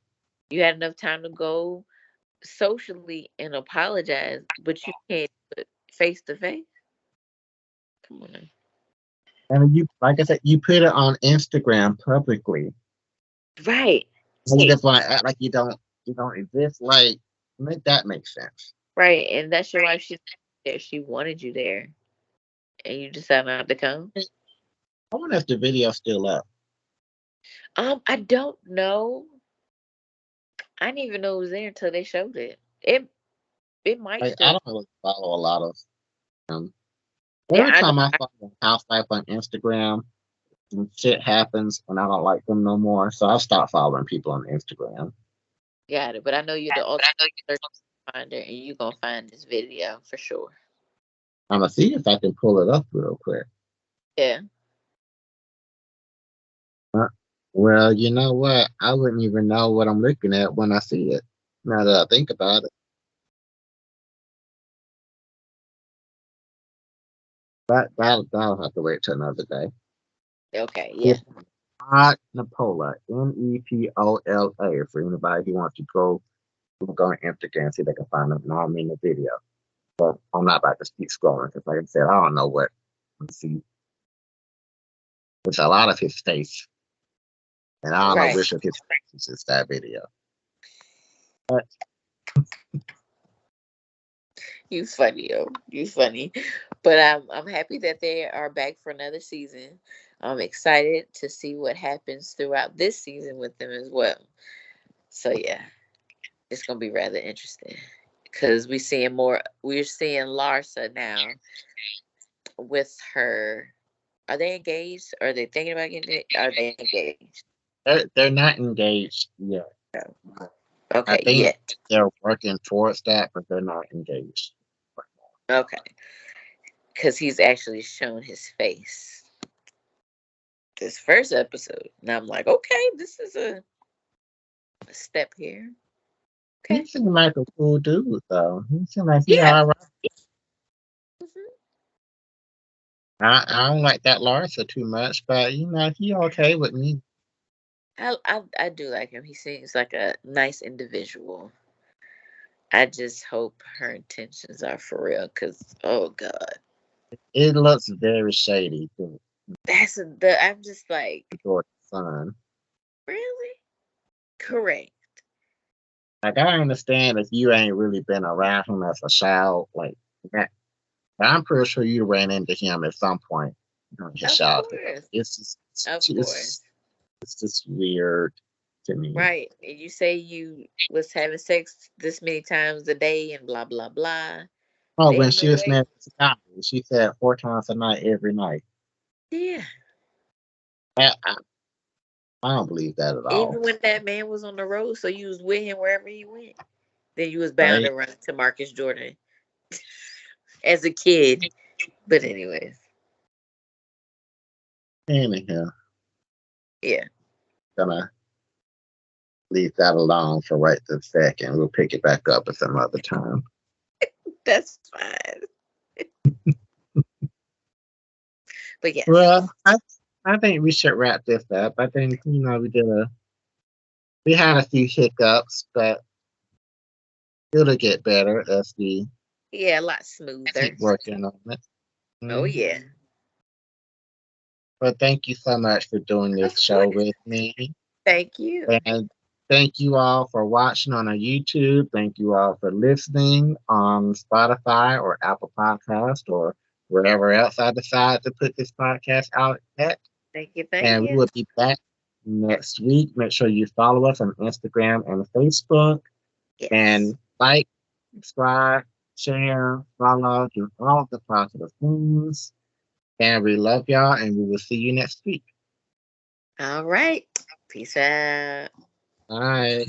You had enough time to go socially and apologize, but you can't do it face to face. Come on now. And you, like I said, you put it on Instagram publicly. Right, So you just want to act like you don't exist. Like, make that make sense. right. And that's your wife. She there. She wanted you there, and you decided not to come. I wonder if the video's still up. I don't know. I didn't even know it was there until they showed it. It might Like, I still. don't really follow a lot of them. Yeah, Every I know. time I follow a housewife on Instagram, some shit happens and I don't like them no more. So I stopped following people on Instagram. Got it. But I know you're the ultimate search finder, and you're gonna find this video for sure. I'm gonna see if I can pull it up real quick. Yeah. Uh, Well, you know what? I wouldn't even know what I'm looking at when I see it. Now that I think about it, that'll have to wait till another day. Okay. Yeah. It's Hot Napola, Nepola. For anybody who wants to go on Instagram and see if they can find them. Now I'm in the video. I'm not about to keep scrolling because, like I said, I don't know what. Let's see. It's a lot of his face, and I don't know Right. which of his faces is that video. But You funny, yo. You funny. But I'm happy that they are back for another season. I'm excited to see what happens throughout this season with them as well. So yeah, it's gonna be rather interesting because we're seeing Larsa now with her. Are they engaged? Are they thinking about getting it? Are they engaged? they're not engaged yet. I Okay, think yet. they're working towards that, but they're not engaged. Okay, because he's actually shown his face this first episode, and I'm like, okay, this is a step here. He Okay, seemed like a cool dude, though. He seemed like he yeah. all right. Mhm. I don't like that Larsa too much, but he okay with me. I do like him. He seems like a nice individual. I just hope her intentions are for real, cause oh god, It looks very shady to that's the. I'm just like, Dorit's son. really? Correct. Like I understand if you ain't really been around him as a child, like that. But I'm pretty sure you ran into him at some point during his Of childhood. course. It's just, Of course. it's just weird to me. Right. And you say you was having sex this many times a day and blah blah blah. Oh, There when ain't she no was way. married to Scott, she said 4 times a night, every night. Yeah. I don't believe that at all. Even when that man was on the road, so you was with him wherever he went. Then you was bound Right? to run to Marcus Jordan as a kid. But anyways, Anyhow, yeah, gonna leave that alone for right this second. We'll pick it back up at some other time. that's fine. But yes, Well, I think we should wrap this up. I think we had a few hiccups, but it'll get better as we yeah, a lot keep smoother. working on it. Oh Mhm. yeah, But thank you so much for doing of this show course. with me. Thank you. And thank you all for watching on our YouTube. Thank you all for listening on Spotify or Apple Podcast or wherever else I decide to put this podcast out at. Thank you. Thank And we you. will be back next week. Make sure you follow us on Instagram and Facebook Yes. and like, subscribe, share, follow, do all of the positive things. And we love y'all and we will see you next week. All right. Peace out. Bye.